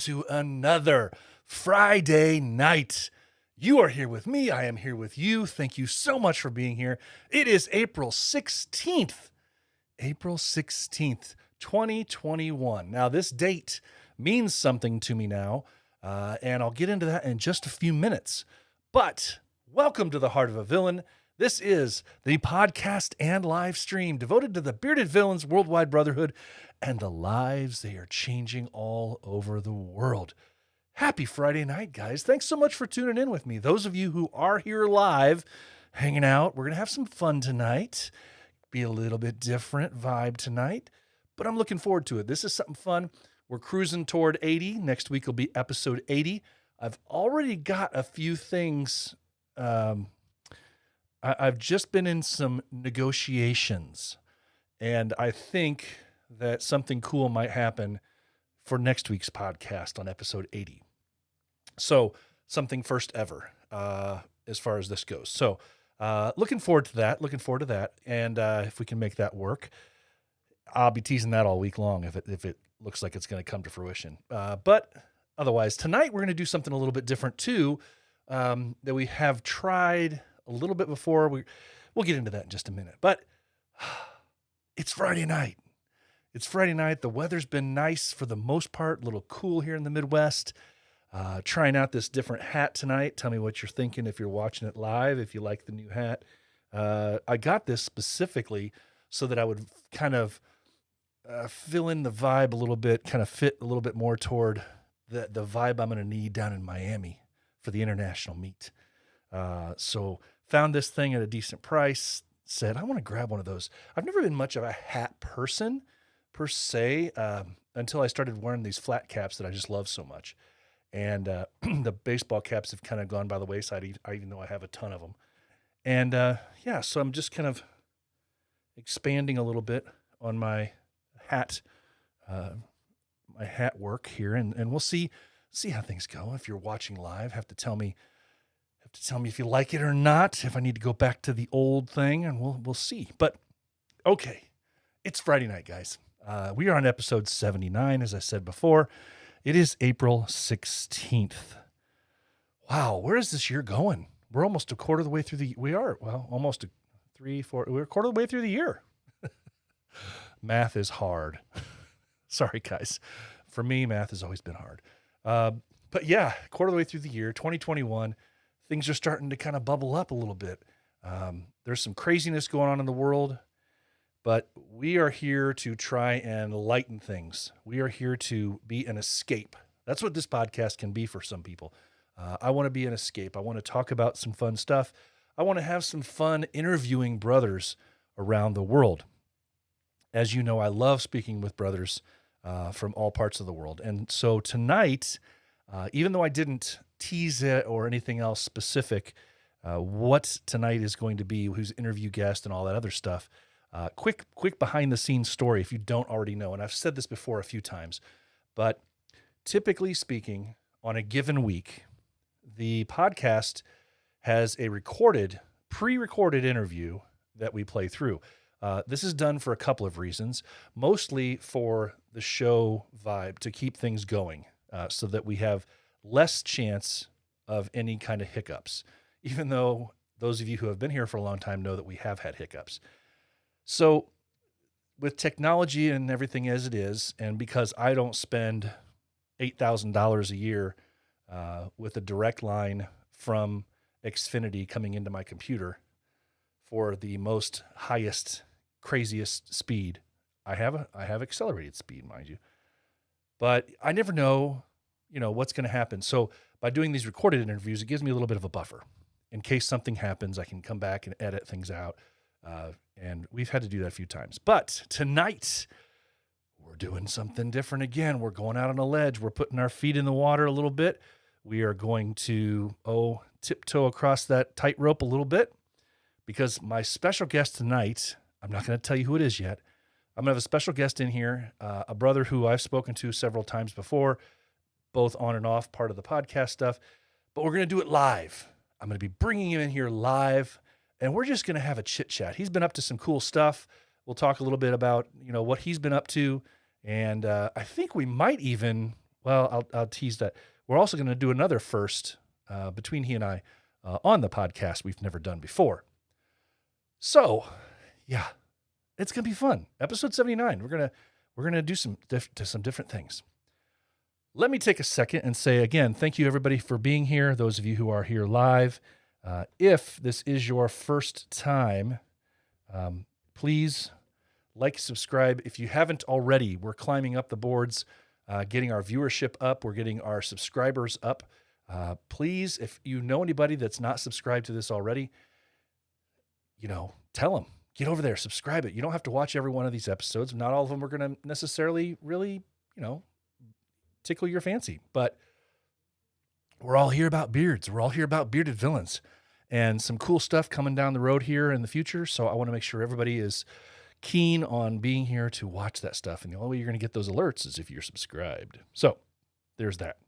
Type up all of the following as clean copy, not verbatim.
to another Friday night. You are here with me. I am here with you. Thank you so much for being here. It is April 16th, 2021. Now, this date means something to me now, and I'll get into that in just a few minutes. But welcome to the Heart of a Villain. This is the podcast and live stream devoted to the bearded villains, worldwide brotherhood, and the lives they are changing all over the world. Happy Friday night, guys. Thanks so much for tuning in with me. Those of you who are here live, hanging out, we're going to have some fun tonight. Be a little bit different vibe tonight, but I'm looking forward to it. This is something fun. We're cruising toward 80. Next week will be episode 80. I've already got a few things. I've just been in some negotiations, and I think that something cool might happen for next week's podcast on episode 80. So something first ever as far as this goes. So looking forward to that. And if we can make that work, I'll be teasing that all week long if it looks like it's going to come to fruition. But otherwise, tonight we're going to do something a little bit different too, that we have tried a little bit before. We'll get into that in just a minute. But it's Friday night. The weather's been nice for the most part, a little cool here in the Midwest. Trying out this different hat tonight. Tell me what you're thinking if you're watching it live, if you like the new hat. I got this specifically so that I would kind of fill in the vibe a little bit, kind of fit a little bit more toward the vibe I'm going to need down in Miami for the international meet. So found this thing at a decent price, said, I want to grab one of those. I've never been much of a hat person per se, until I started wearing these flat caps that I just love so much. And the baseball caps have kind of gone by the wayside, even though I have a ton of them. And so I'm just kind of expanding a little bit on my hat work here, and we'll see how things go. If you're watching live, have to tell me if you like it or not, if I need to go back to the old thing, and we'll see. But okay, it's Friday night, guys. We are on episode 79, as I said before. It is April 16th. Wow, where is this year going? We're almost a quarter of the way through we're a quarter of the way through the year. Math is hard. Sorry, guys. For me, math has always been hard. But yeah, quarter of the way through the year, 2021, things are starting to kind of bubble up a little bit. There's some craziness going on in the world, but we are here to try and lighten things. We are here to be an escape. That's what this podcast can be for some people. I want to be an escape. I want to talk about some fun stuff. I want to have some fun interviewing brothers around the world. As you know, I love speaking with brothers from all parts of the world. And so tonight, even though I didn't tease it or anything else specific, what tonight is going to be, who's interview guest and all that other stuff, quick behind the scenes story if you don't already know. And I've said this before a few times, but typically speaking, on a given week, the podcast has a pre-recorded interview that we play through. This is done for a couple of reasons, mostly for the show vibe, to keep things going, so that we have less chance of any kind of hiccups, even though those of you who have been here for a long time know that we have had hiccups. So with technology and everything as it is, and because I don't spend $8,000 a year with a direct line from Xfinity coming into my computer for the most highest, craziest speed. I have accelerated speed, mind you, but I never know, what's going to happen. So by doing these recorded interviews, it gives me a little bit of a buffer in case something happens. I can come back and edit things out. And we've had to do that a few times, but tonight we're doing something different again. We're going out on a ledge. We're putting our feet in the water a little bit. We are going to, tiptoe across that tightrope a little bit, because my special guest tonight, I'm not going to tell you who it is yet. I'm going to have a special guest in here, a brother who I've spoken to several times before, both on and off part of the podcast stuff, but we're going to do it live. I'm going to be bringing him in here live, and we're just going to have a chit chat. He's been up to some cool stuff. We'll talk a little bit about, what he's been up to. And I think we might even well, I'll tease that. We're also going to do another first between he and I on the podcast we've never done before. So, yeah, it's going to be fun. Episode 79. We're gonna do some different things. Let me take a second and say again, thank you everybody for being here. Those of you who are here live, if this is your first time, please like, subscribe. If you haven't already, we're climbing up the boards, getting our viewership up. We're getting our subscribers up. Please, if you know anybody that's not subscribed to this already, tell them, get over there, subscribe it. You don't have to watch every one of these episodes. Not all of them are going to necessarily really, tickle your fancy, but we're all here about beards. We're all here about bearded villains and some cool stuff coming down the road here in the future. So I want to make sure everybody is keen on being here to watch that stuff. And the only way you're going to get those alerts is if you're subscribed. So there's that.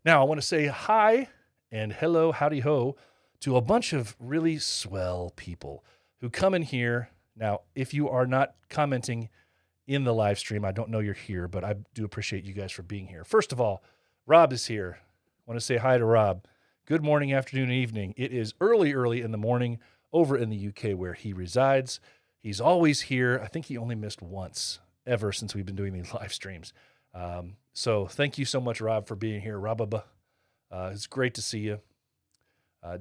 Now I want to say hi and hello, howdy ho to a bunch of really swell people who come in here. Now, if you are not commenting in the live stream, I don't know you're here, but I do appreciate you guys for being here. First of all, Rob is here. I want to say hi to Rob. Good morning, afternoon, and evening. It is early in the morning over in the UK where he resides. He's always here. I think he only missed once ever since we've been doing these live streams. So thank you so much, Rob, for being here. Rob, it's great to see you.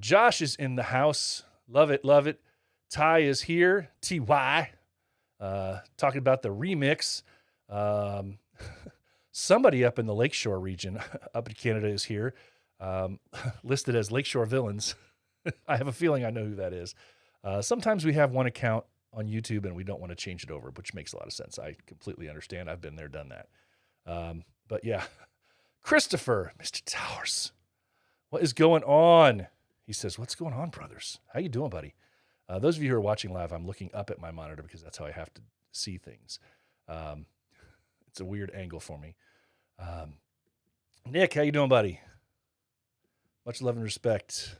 Josh is in the house. Love it, love it. Ty is here. TY. Talking about the remix. Somebody up in the Lakeshore region, up in Canada, is here, listed as Lakeshore Villains. I have a feeling I know who that is. Sometimes we have one account on YouTube and we don't want to change it over, which makes a lot of sense. I completely understand. I've been there, done that. But yeah, Christopher, Mr. Towers, what is going on? He says, what's going on, brothers? How you doing, buddy? Those of you who are watching live, I'm looking up at my monitor because that's how I have to see things. It's a weird angle for me. Nick, how you doing, buddy? Much love and respect.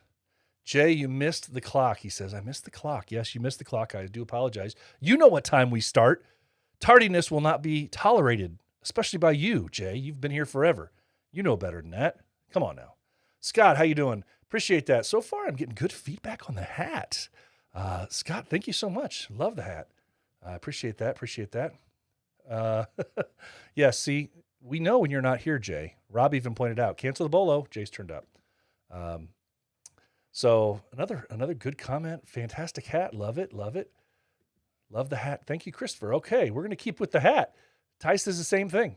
Jay, you missed the clock. He says, I missed the clock. Yes, you missed the clock. I do apologize. You know what time we start. Tardiness will not be tolerated, especially by you, Jay. You've been here forever. You know better than that. Come on now. Scott, how you doing? Appreciate that. So far, I'm getting good feedback on the hat. Scott, thank you so much. Love the hat. I appreciate that. Appreciate that. Yeah, see, we know when you're not here, Jay. Rob even pointed out, cancel the bolo. Jay's turned up. So another good comment. Fantastic hat. Love it. Love it. Love the hat. Thank you, Christopher. Okay, we're going to keep with the hat. Ty says the same thing.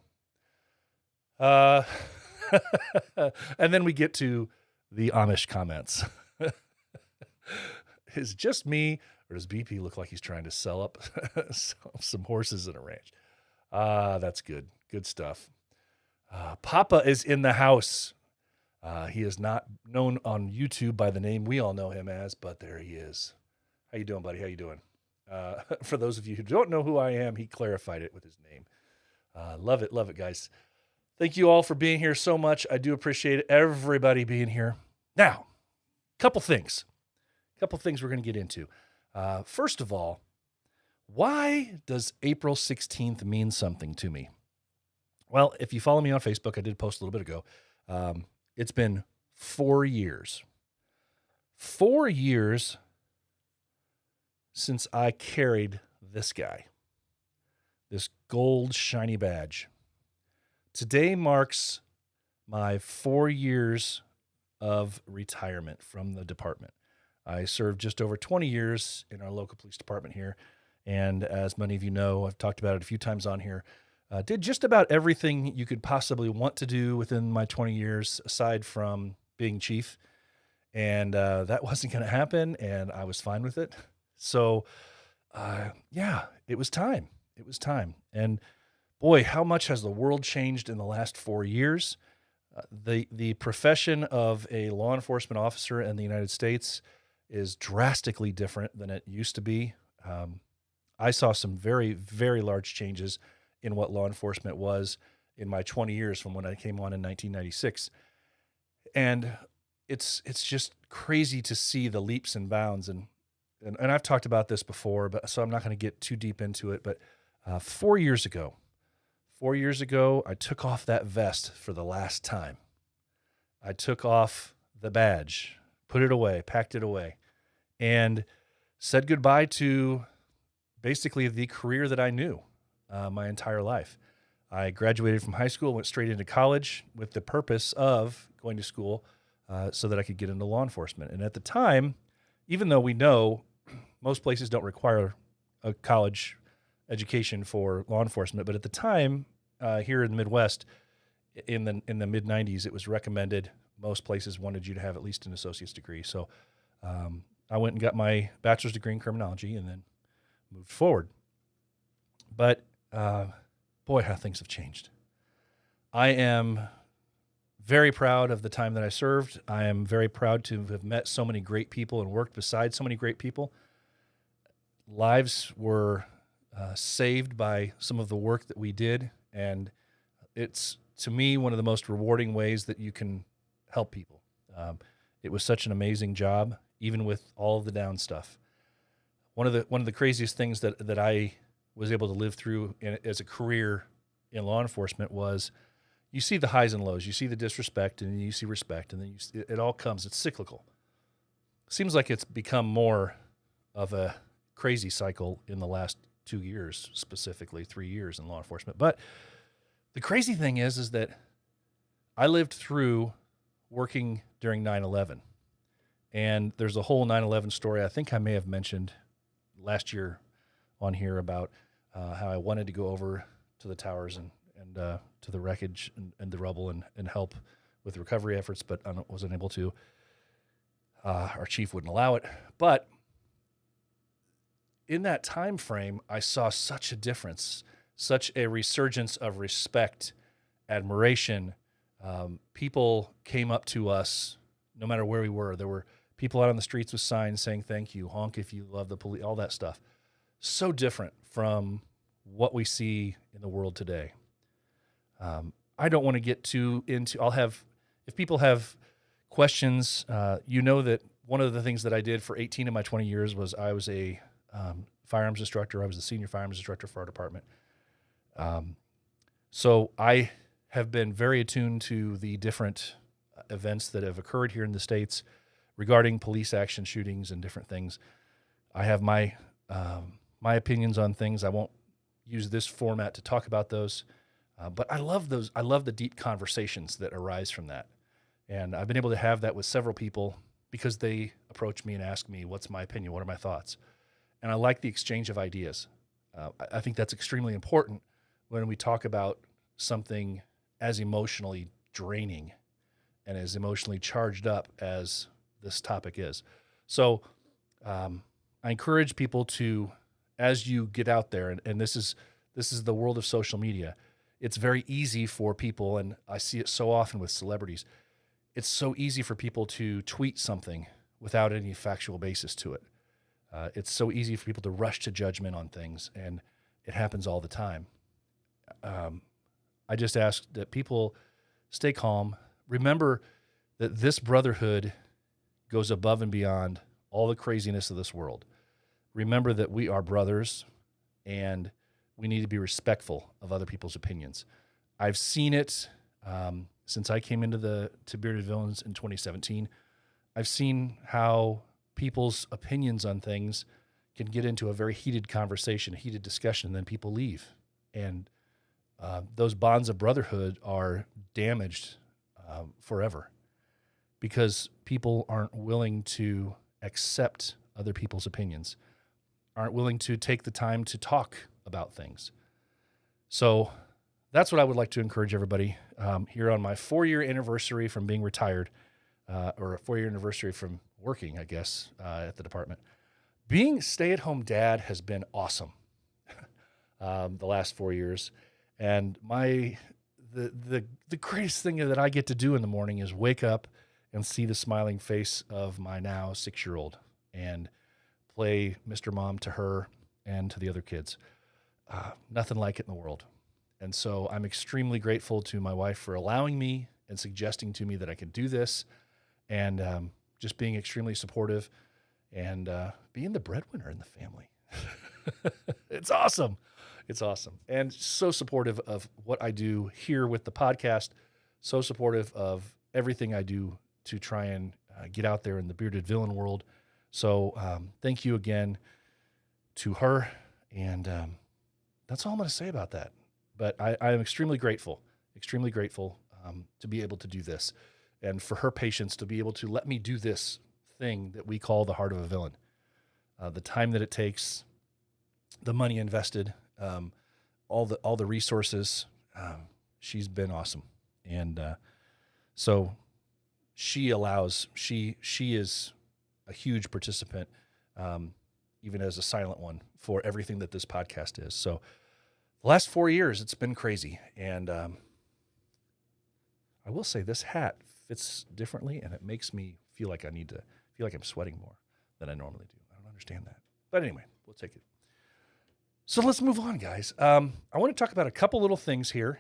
And then we get to the Amish comments. Is it just me, or does BP look like he's trying to sell up some horses in a ranch? That's good. Good stuff. Papa is in the house. He is not known on YouTube by the name we all know him as, but there he is. How you doing, buddy? How you doing? For those of you who don't know who I am, he clarified it with his name. Love it, guys. Thank you all for being here so much. I do appreciate everybody being here. Now, couple things we're going to get into. First of all, why does April 16th mean something to me? Well, if you follow me on Facebook, I did post a little bit ago. It's been 4 years. 4 years since I carried this guy, this gold shiny badge. Today marks my 4 years of retirement from the department. I served just over 20 years in our local police department here. And as many of you know, I've talked about it a few times on here, did just about everything you could possibly want to do within my 20 years, aside from being chief. And that wasn't going to happen, and I was fine with it. So, yeah, it was time. It was time. And boy, how much has the world changed in the last 4 years? The profession of a law enforcement officer in the United States is drastically different than it used to be. I saw some very, very large changes in what law enforcement was in my 20 years from when I came on in 1996. And it's just crazy to see the leaps and bounds. And I've talked about this before, but so I'm not going to get too deep into it. But 4 years ago, 4 years ago, I took off that vest for the last time. I took off the badge, put it away, packed it away, and said goodbye to basically the career that I knew my entire life. I graduated from high school, went straight into college with the purpose of going to school so that I could get into law enforcement. And at the time, even though we know most places don't require a college education for law enforcement, but at the time here in the Midwest, in the mid '90s, it was recommended. Most places wanted you to have at least an associate's degree. So I went and got my bachelor's degree in criminology and then moved forward. But boy, how things have changed. I am very proud of the time that I served. I am very proud to have met so many great people and worked beside so many great people. Lives were saved by some of the work that we did, and it's, to me, one of the most rewarding ways that you can help people. It was such an amazing job, even with all of the down stuff. One of the craziest things that I was able to live through as a career in law enforcement was, you see the highs and lows, you see the disrespect, and then you see respect, and then it all comes. It's cyclical. Seems like it's become more of a crazy cycle in the last 2 years, specifically 3 years in law enforcement. But the crazy thing is that I lived through working during 9/11, and there's a whole 9/11 story I think I may have mentioned last year on here about how I wanted to go over to the towers and to the wreckage and the rubble and help with recovery efforts, but I wasn't able to. Our chief wouldn't allow it. But in that time frame, I saw such a difference, such a resurgence of respect, admiration. People came up to us no matter where we were. There were people out on the streets with signs saying thank you, honk if you love the police, all that stuff. So different from what we see in the world today. I don't want to get too into, if people have questions, you know that one of the things that I did for 18 of my 20 years was I was a firearms instructor. I was the senior firearms instructor for our department. So I have been very attuned to the different events that have occurred here in the States regarding police action shootings and different things. I have my opinions on things. I won't use this format to talk about those, but I love those. I love the deep conversations that arise from that. And I've been able to have that with several people because they approach me and ask me, what's my opinion? What are my thoughts? And I like the exchange of ideas. I think that's extremely important when we talk about something as emotionally draining and as emotionally charged up as this topic is. So I encourage people to, as you get out there, and this is the world of social media, it's very easy for people, and I see it so often with celebrities, it's so easy for people to tweet something without any factual basis to it. It's so easy for people to rush to judgment on things, and it happens all the time. I just ask that people stay calm. Remember that this brotherhood goes above and beyond all the craziness of this world. Remember that we are brothers, and we need to be respectful of other people's opinions. I've seen it since I came into to Bearded Villains in 2017. I've seen how people's opinions on things can get into a very heated conversation, a heated discussion, and then people leave. And those bonds of brotherhood are damaged forever because people aren't willing to accept other people's opinions, aren't willing to take the time to talk about things. So that's what I would like to encourage everybody here on my 4-year anniversary from being retired, or a 4-year anniversary from working, I guess, at the department. Being stay-at-home dad has been awesome the last 4 years. And the greatest thing that I get to do in the morning is wake up and see the smiling face of my now 6-year-old and play Mr. Mom to her and to the other kids. Nothing like it in the world. And so I'm extremely grateful to my wife for allowing me and suggesting to me that I can do this, and just being extremely supportive and being the breadwinner in the family. It's awesome. It's awesome. And so supportive of what I do here with the podcast, so supportive of everything I do to try and get out there in the bearded villain world. So thank you again to her. And that's all I'm going to say about that. But I am extremely grateful to be able to do this and for her patience to be able to let me do this thing that we call the heart of a villain. The time that it takes, the money invested, all the resources. She's been awesome. And so she is a huge participant, even as a silent one, for everything that this podcast is. So the last 4 years, it's been crazy. And I will say this hat fits differently, and it makes me feel like I'm sweating more than I normally do. I don't understand that. But anyway, we'll take it. So let's move on, guys. I want to talk about a couple little things here,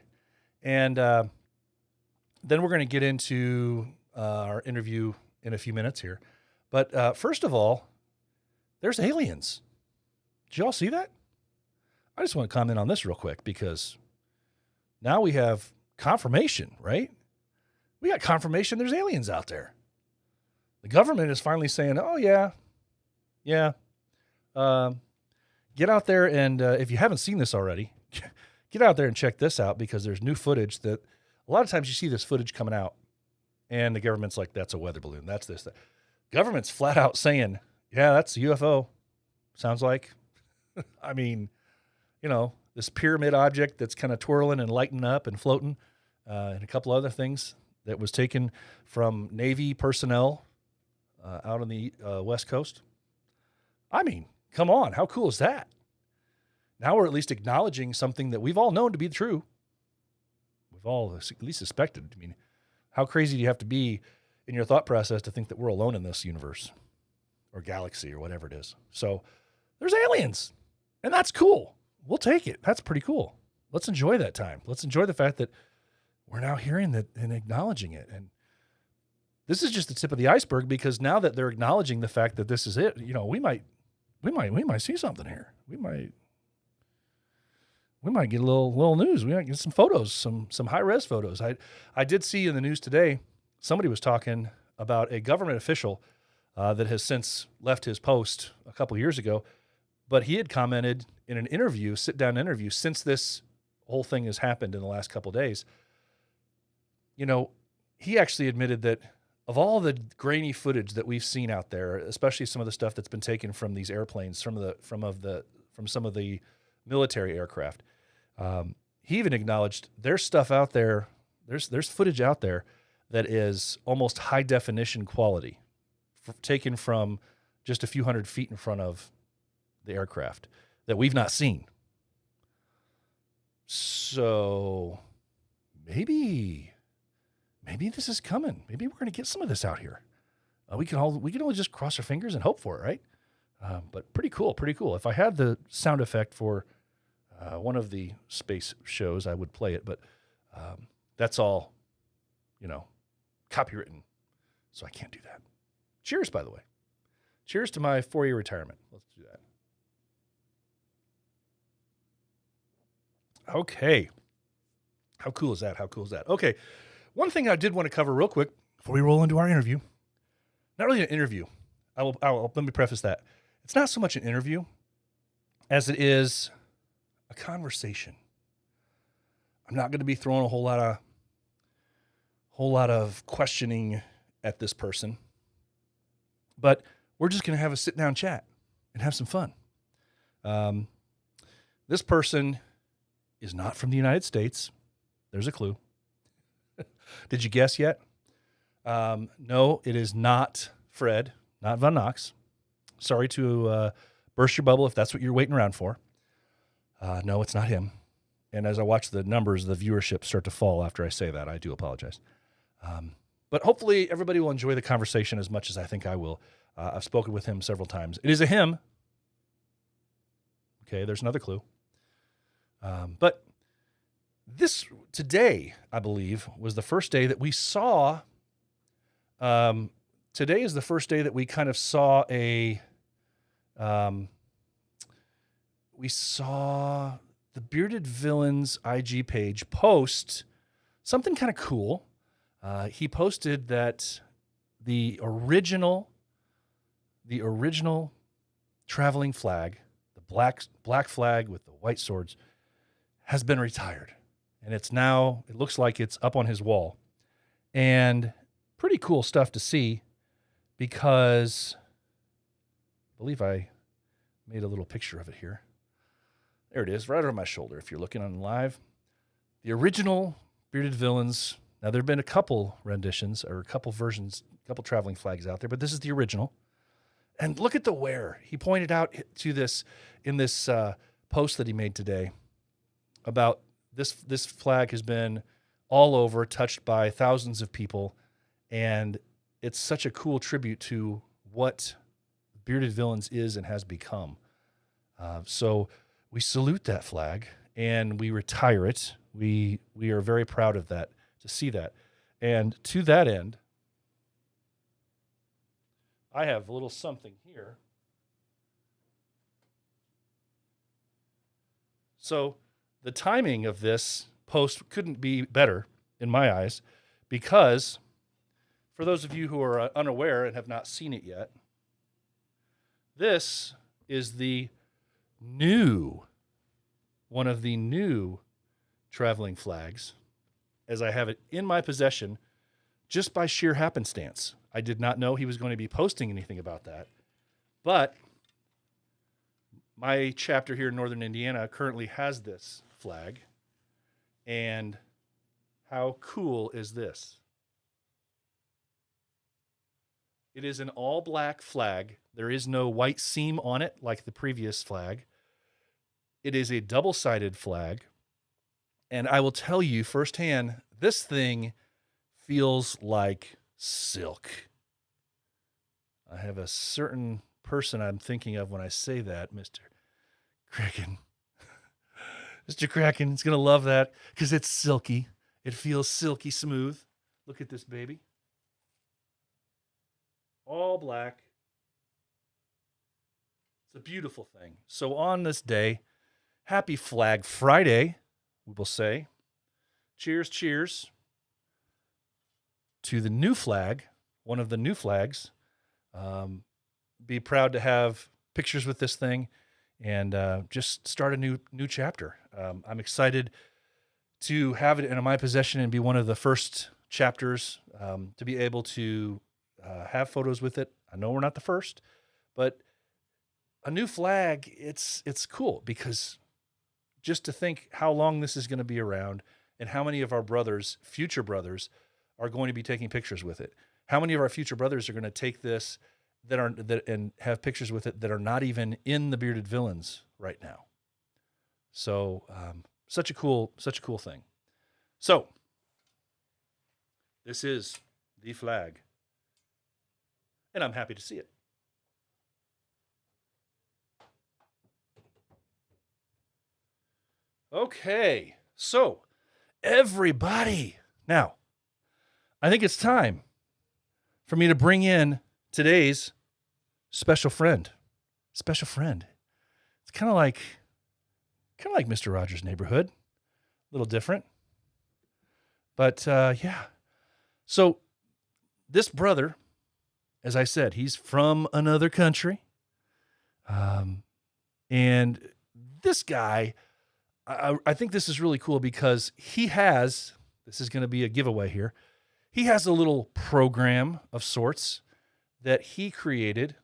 and then we're going to get into our interview in a few minutes here. But first of all, there's aliens. Did y'all see that? I just want to comment on this real quick because now we have confirmation, right? We got confirmation there's aliens out there. The government is finally saying, oh, yeah. Get out there and if you haven't seen this already, get out there and check this out because there's new footage that a lot of times you see this footage coming out and the government's like, that's a weather balloon. That's this. That. Government's flat out saying, yeah, that's a UFO. Sounds like. I mean, this pyramid object that's kind of twirling and lighting up and floating and a couple other things that was taken from Navy personnel out on the West Coast. I mean, come on. How cool is that? Now we're at least acknowledging something that we've all known to be true. We've all at least suspected. I mean, how crazy do you have to be in your thought process to think that we're alone in this universe or galaxy or whatever it is? So there's aliens, and that's cool. We'll take it. That's pretty cool. Let's enjoy that time. Let's enjoy the fact that we're now hearing that and acknowledging it. And this is just the tip of the iceberg because now that they're acknowledging the fact that this is it, we might see something here. We might get a little news. We might get some photos, some high-res photos. I did see in the news today, somebody was talking about a government official that has since left his post a couple years ago, but he had commented in an interview, sit-down interview, since this whole thing has happened in the last couple of days. He actually admitted that of all the grainy footage that we've seen out there, especially some of the stuff that's been taken from these airplanes, from some of the military aircraft, he even acknowledged there's stuff out there. There's footage out there that is almost high definition quality, taken from just a few hundred feet in front of the aircraft that we've not seen. So maybe this is coming. Maybe we're going to get some of this out here. We can only just cross our fingers and hope for it, right? But pretty cool. If I had the sound effect for one of the space shows, I would play it. But that's all, copywritten, so I can't do that. Cheers, by the way. Cheers to my 4-year retirement. Let's do that. Okay. How cool is that? Okay. One thing I did want to cover real quick before we roll into our interview. Not really an interview. Let me preface that. It's not so much an interview as it is a conversation. I'm not going to be throwing a whole lot of questioning at this person, but we're just going to have a sit-down chat and have some fun. This person is not from the United States. There's a clue. Did you guess yet? No, it is not Fred, not Von Knox. Sorry to burst your bubble if that's what you're waiting around for. No, it's not him. And as I watch the numbers, the viewership start to fall after I say that. I do apologize. But hopefully everybody will enjoy the conversation as much as I think I will. I've spoken with him several times. It is a him. Okay, there's another clue. But this today, I believe, was the first day that we saw. Today is the first day that we kind of saw we saw the Bearded Villains IG page post something kind of cool. He posted that the original traveling flag, the black flag with the white swords, has been retired. And it looks like it's up on his wall. And pretty cool stuff to see, because I believe I made a little picture of it here. There it is, right over my shoulder if you're looking on live. The original Bearded Villains. Now, there have been a couple renditions or a couple versions, a couple traveling flags out there, but this is the original. And look at the wear. He pointed out to this in this post that he made today about this flag has been all over, touched by thousands of people, and it's such a cool tribute to what Bearded Villains is and has become. So we salute that flag and we retire it. We are very proud of that, to see that. And to that end, I have a little something here. So the timing of this post couldn't be better in my eyes, because for those of you who are unaware and have not seen it yet, this is one of the new traveling flags, as I have it in my possession just by sheer happenstance. I did not know he was going to be posting anything about that, but my chapter here in Northern Indiana currently has this flag. And how cool is this? It is an all black flag. There is no white seam on it like the previous flag. It is a double-sided flag. And I will tell you firsthand, this thing feels like silk. I have a certain person I'm thinking of when I say that, Mr. Kraken. Mr. Kraken is going to love that because it's silky. It feels silky smooth. Look at this baby. All black. It's a beautiful thing. So on this day, happy Flag Friday, we will say. Cheers, cheers to the new flag, one of the new flags. Be proud to have pictures with this thing and just start a new chapter. I'm excited to have it in my possession and be one of the first chapters to be able to have photos with it. I know we're not the first, but a new flag, it's cool, because just to think how long this is going to be around and how many of our brothers, future brothers, are going to be taking pictures with it. How many of our future brothers are going to take this and have pictures with it that are not even in the Bearded Villains right now. So such a cool thing. So this is the flag, and I'm happy to see it. Okay, so everybody, now I think it's time for me to bring in today's special friend. Special friend. It's kind of like Mr. Rogers' Neighborhood. A little different. But yeah. So this brother, as I said, he's from another country. And this guy, I think this is really cool because this is going to be a giveaway here. He has a little program of sorts that he created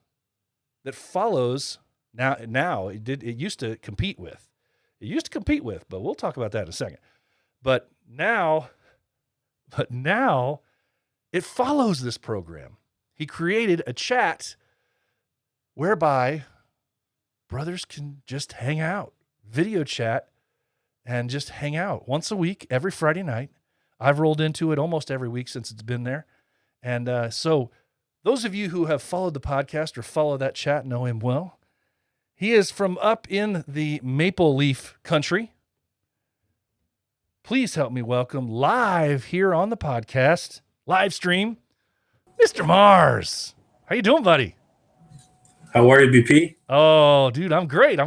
that follows now it used to compete with. It used to compete with, but we'll talk about that in a second. But now it follows this program. He created a chat whereby brothers can just hang out, video chat, and just hang out once a week, every Friday night. I've rolled into it almost every week since it's been there. And so those of you who have followed the podcast or follow that chat know him well. He is from up in the Maple Leaf country. Please help me welcome live here on the podcast, live stream, Mr. Mars. How you doing, buddy? How are you, BP? Oh, dude, I'm great.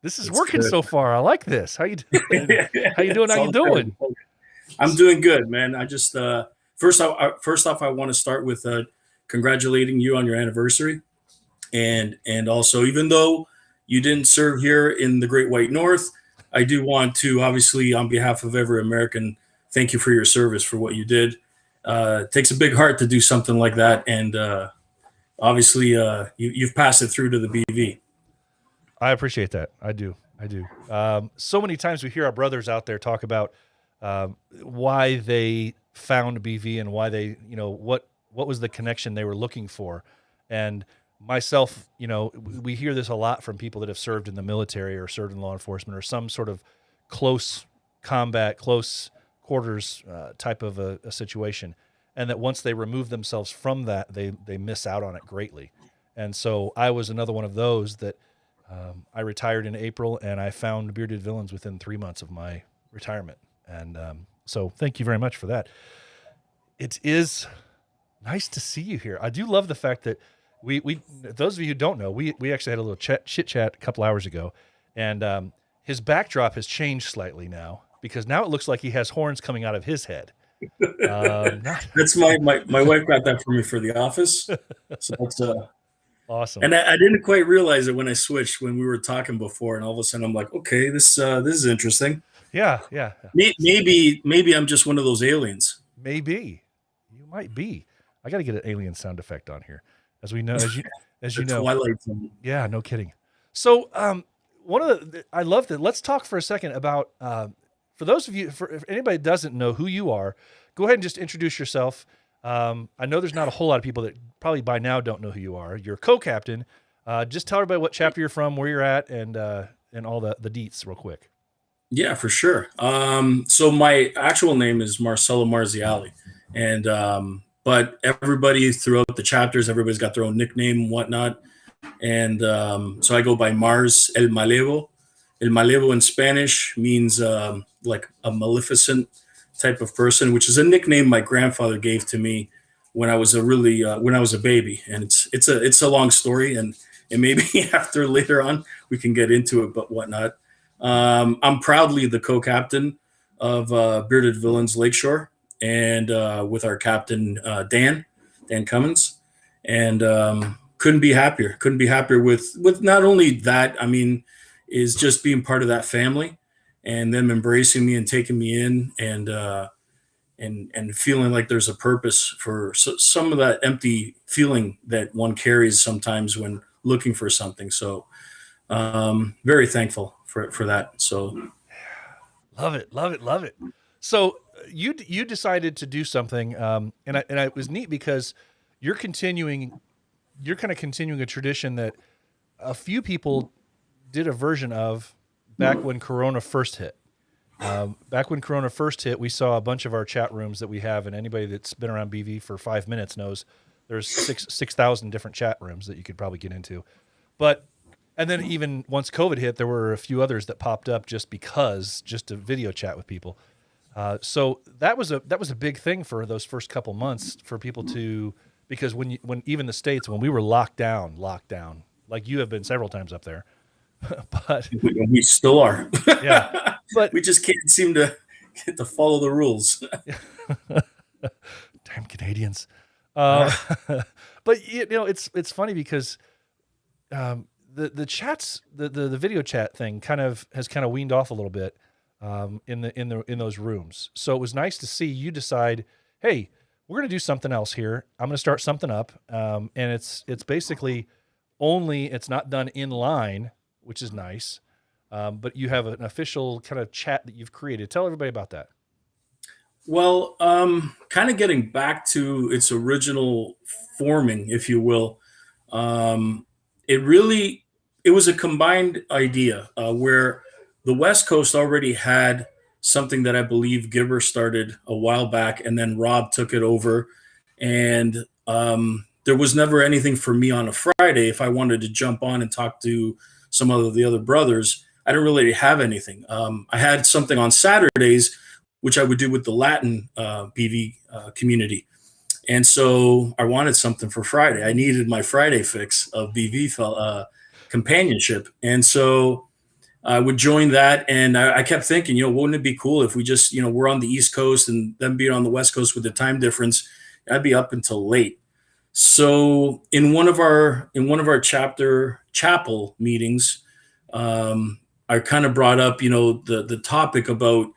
This is It's working good. so far. I like this. How you doing? How you doing? It's How you all good. doing? I'm doing good, man. I just first off, I want to start with congratulating you on your anniversary, and also, even though you didn't serve here in the Great White North, I do want to, obviously, on behalf of every American, thank you for your service, for what you did. It takes a big heart to do something like that, and obviously, you've passed it through to the BV. I appreciate that. I do. I do. So many times we hear our brothers out there talk about why they found BV and why they, what was the connection they were looking for. And myself, we hear this a lot from people that have served in the military or served in law enforcement or some sort of close combat, close quarters type of a situation. And that once they remove themselves from that, they miss out on it greatly. And so I was another one of those that I retired in April, and I found Bearded Villains within 3 months of my retirement. And so thank you very much for that. It is nice to see you here. I do love the fact that we those of you who don't know, we actually had a little chit chat a couple hours ago, and his backdrop has changed slightly now because now it looks like he has horns coming out of his head. That's my wife got that for me for the office. So that's awesome. and I didn't quite realize it when I switched, when we were talking before, and all of a sudden I'm like, okay, this is interesting. Yeah, yeah. Maybe I'm just one of those aliens. Maybe you might be. I got to get an alien sound effect on here, as we know, as you know. Twilight Zone. Yeah, no kidding. So, one of I love that. Let's talk for a second about for those of you, if anybody doesn't know who you are, go ahead and just introduce yourself. I know there's not a whole lot of people that probably by now don't know who you are. You're co-captain. Just tell everybody what chapter you're from, where you're at, and all the deets real quick. Yeah, for sure. So my actual name is Marcelo Marziali, and but everybody throughout the chapters, everybody's got their own nickname and whatnot, and so I go by Mars El Malevo. El Malevo in Spanish means like a maleficent type of person, which is a nickname my grandfather gave to me when I was when I was a baby, and it's a long story, and maybe after later on we can get into it, but whatnot. I'm proudly the co-captain of Bearded Villains Lakeshore, and with our captain Dan Cummins, and couldn't be happier. Couldn't be happier with not only that. I mean, is just being part of that family, and them embracing me and taking me in, and feeling like there's a purpose for some of that empty feeling that one carries sometimes when looking for something. So very thankful for that. So love it, love it, love it. So you decided to do something, and it was neat because you're kind of continuing a tradition that a few people did a version of back when Corona first hit. Back when Corona first hit, we saw a bunch of our chat rooms that we have, and anybody that's been around BV for 5 minutes knows there's 6,000 different chat rooms that you could probably get into. And then even once COVID hit, there were a few others that popped up just to video chat with people. So that was a big thing for those first couple months for people to, because when even the States, when we were locked down, like you have been several times up there, but we still are. Yeah, but we just can't seem to get to follow the rules. Damn Canadians. But it's funny because the chats, the video chat thing has weaned off a little bit in those rooms. So it was nice to see you decide, hey, we're going to do something else here. I'm going to start something up, and it's basically it's not done in line, which is nice. But you have an official kind of chat that you've created. Tell everybody about that. Well, kind of getting back to its original forming, if you will. It was a combined idea where the West Coast already had something that I believe Gibber started a while back, and then Rob took it over. And there was never anything for me on a Friday if I wanted to jump on and talk to some of the other brothers. I didn't really have anything. I had something on Saturdays, which I would do with the Latin BV community. And so I wanted something for Friday. I needed my Friday fix of BV companionship. And so I would join that, and I kept thinking, wouldn't it be cool if we just, we're on the East Coast and them being on the West Coast with the time difference, I'd be up until late. So in one of our chapel meetings, I kind of brought up, the topic about,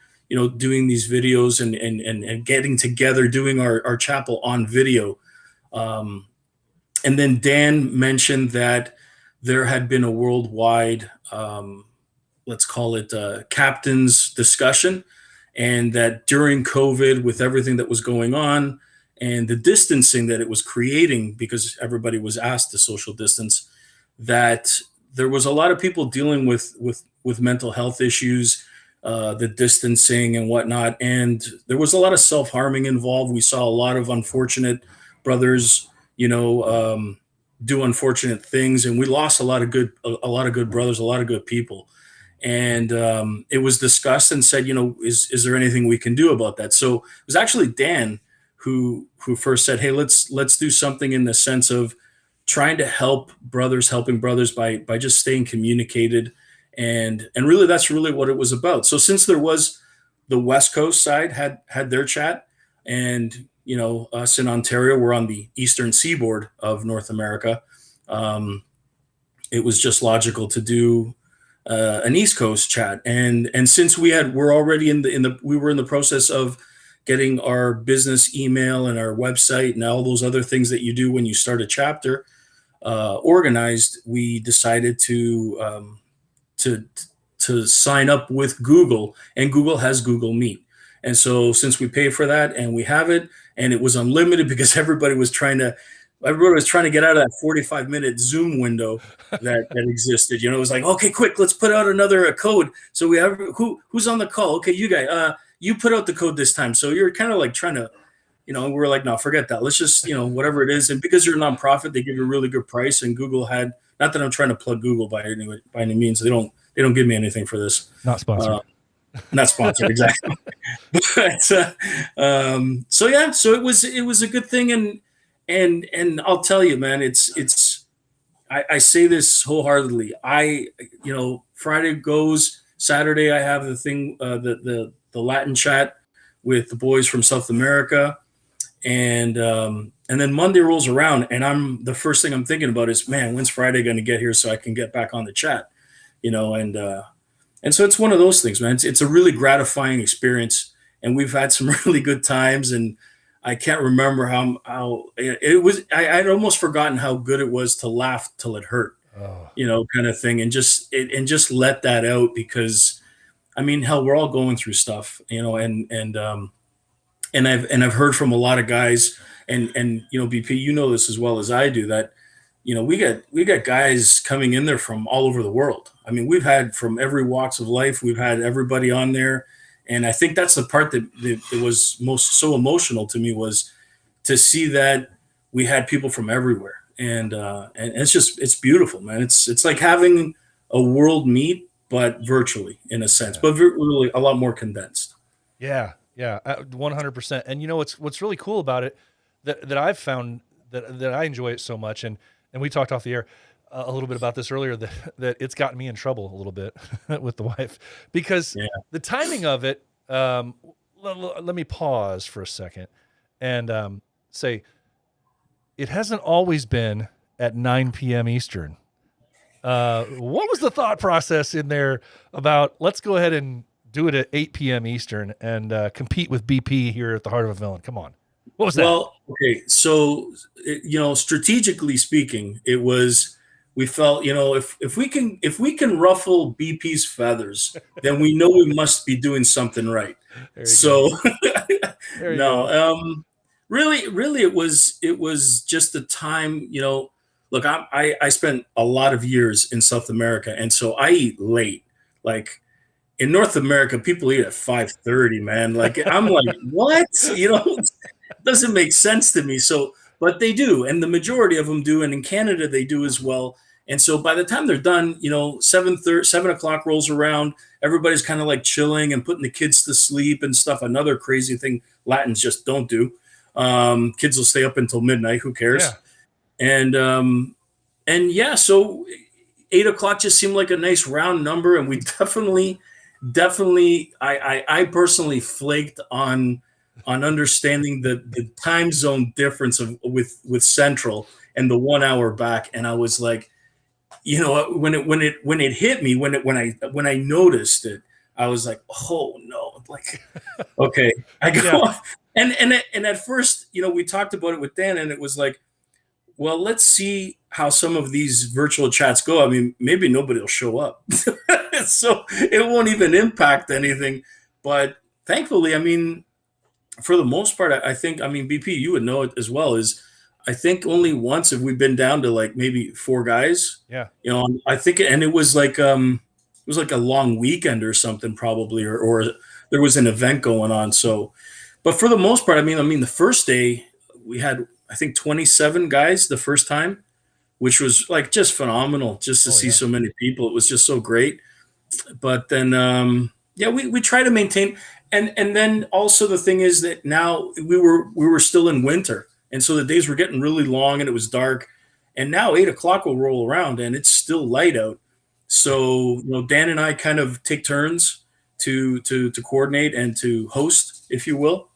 doing these videos and getting together, doing our chapel on video. Um, and then Dan mentioned that there had been a worldwide, let's call it captain's discussion, and that during COVID, with everything that was going on and the distancing that it was creating, because everybody was asked to social distance, that there was a lot of people dealing with mental health issues, the distancing and whatnot, and there was a lot of self harming involved. We saw a lot of unfortunate brothers, do unfortunate things, and we lost a lot of good brothers, a lot of good people. And it was discussed and said, is there anything we can do about that? So it was actually Dan who first said, hey, let's do something in the sense of trying to helping brothers by just staying communicated, and really that's really what it was about. So since there was the West Coast side had their chat, and us in Ontario, we're on the eastern seaboard of North America. It was just logical to do an East Coast chat, and since we're already we were in the process of getting our business email and our website and all those other things that you do when you start a chapter organized, we decided to to sign up with Google, and Google has Google Meet. And so since we pay for that and we have it, and it was unlimited because everybody was trying to get out of that 45-minute Zoom window that existed. It was like, okay, quick, let's put out another code. So we have who's on the call? Okay, you guys, you put out the code this time. So you're kind of like trying to, we're like, no, forget that. Let's just, whatever it is. And because you're a nonprofit, they give you a really good price. And Google had, not that I'm trying to plug Google by any means. They don't give me anything for this. Not sponsored. Not sponsored, exactly. But, so yeah, so it was a good thing, and I'll tell you, man, I say this wholeheartedly. Friday goes, Saturday I have the thing, the Latin chat with the boys from South America, and then Monday rolls around, and the first thing I'm thinking about is, man, when's Friday going to get here so I can get back on the chat, and so it's one of those things, man. It's a really gratifying experience, and we've had some really good times. And I can't remember how it was. I'd almost forgotten how good it was to laugh till it hurt, kind of thing, and just let that out, because, I mean, hell, we're all going through stuff, and I've heard from a lot of guys, and BP, this as well as I do, that we got guys coming in there from all over the world. I mean, we've had from every walks of life. We've had everybody on there, and I think that's the part that was most so emotional to me, was to see that we had people from everywhere, and it's beautiful, man. It's like having a world meet, but virtually, in a sense, but really a lot more condensed. Yeah, 100%. And what's really cool about it that I've found that I enjoy it so much, and we talked off the air a little bit about this earlier, that it's gotten me in trouble a little bit with the wife, because the timing of it. Let me pause for a second and say it hasn't always been at 9 p.m. Eastern. What was the thought process in there about, let's go ahead and do it at 8 p.m. Eastern and compete with BP here at the Heart of a Villain? Come on. What was that? Well, okay. So, strategically speaking, we felt, if we can ruffle BP's feathers, then we know we must be doing something right. So no, really it was just the time, look, I spent a lot of years in South America, and so I eat late. Like, in North America, people eat at 5:30, man. Like, I'm like, what? It doesn't make sense to me. So, but they do, and the majority of them do, and in Canada they do as well. And so by the time they're done, 7 o'clock rolls around, everybody's kind of like chilling and putting the kids to sleep and stuff. Another crazy thing Latins just don't do. Kids will stay up until midnight. Who cares? Yeah. And yeah, so 8 o'clock just seemed like a nice round number, and we definitely, I personally flaked on understanding the time zone difference with Central and the 1 hour back, and I was like, when it hit me, when I noticed it, I was like, oh no, like, okay, I go, Yeah. and at first, we talked about it with Dan, and it was like, well, let's see how some of these virtual chats go. I mean, maybe nobody will show up, so it won't even impact anything. But thankfully, I mean, for the most part, I think, I mean, BP, you would know it as well, is I think only once have we been down to like maybe four guys. Yeah. I think, and it was like a long weekend or something probably, or there was an event going on. So, but for the most part, I mean, the first day we had, I think, 27 guys the first time, which was like just phenomenal just to Oh see yeah. so many people. It was just so great. But then, yeah, we try to maintain, and then also the thing is that now we were still in winter, and so the days were getting really long and it was dark, and now 8 o'clock will roll around and it's still light out. So Dan and I kind of take turns to coordinate and to host, if you will.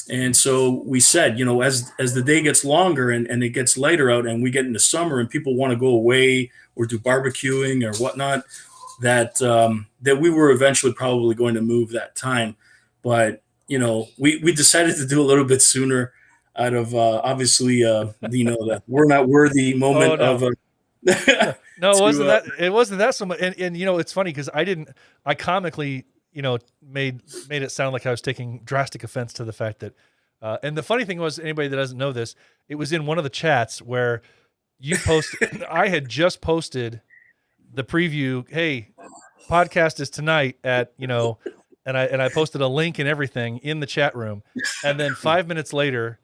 And so we said, as the day gets longer and it gets lighter out and we get into summer and people want to go away or do barbecuing or whatnot, that we were eventually probably going to move that time. But we decided to do a little bit sooner out of obviously that we're not worthy Oh moment no. of No, it wasn't to that. It wasn't that so much. And it's funny because I comically, made it sound like I was taking drastic offense to the fact that, and the funny thing was, anybody that doesn't know this, it was in one of the chats where you posted, I had just posted the preview. Hey, podcast is tonight at, and I posted a link and everything in the chat room. And then 5 minutes later,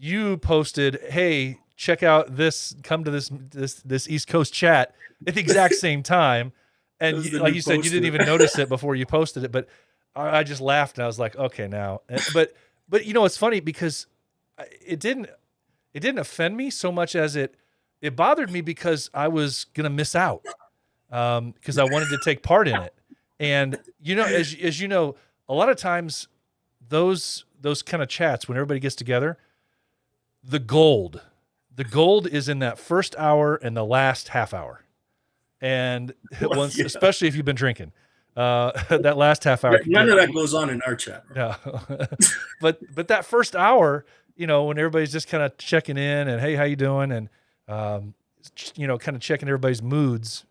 you posted, hey, check out this, come to this East Coast chat at the exact same time. And like you said, you didn't even notice it before you posted it, but I just laughed and I was like, okay, now, but it's funny because it didn't offend me so much as it bothered me because I was going to miss out. Because I wanted to take part in it. And, as you know, a lot of times those kind of chats, when everybody gets together, the gold is in that first hour and the last half hour. And once, especially if you've been drinking, that last half hour. None of that goes on in our chat. No, but that first hour, when everybody's just kind of checking in and, hey, how you doing? And, kind of checking everybody's moods.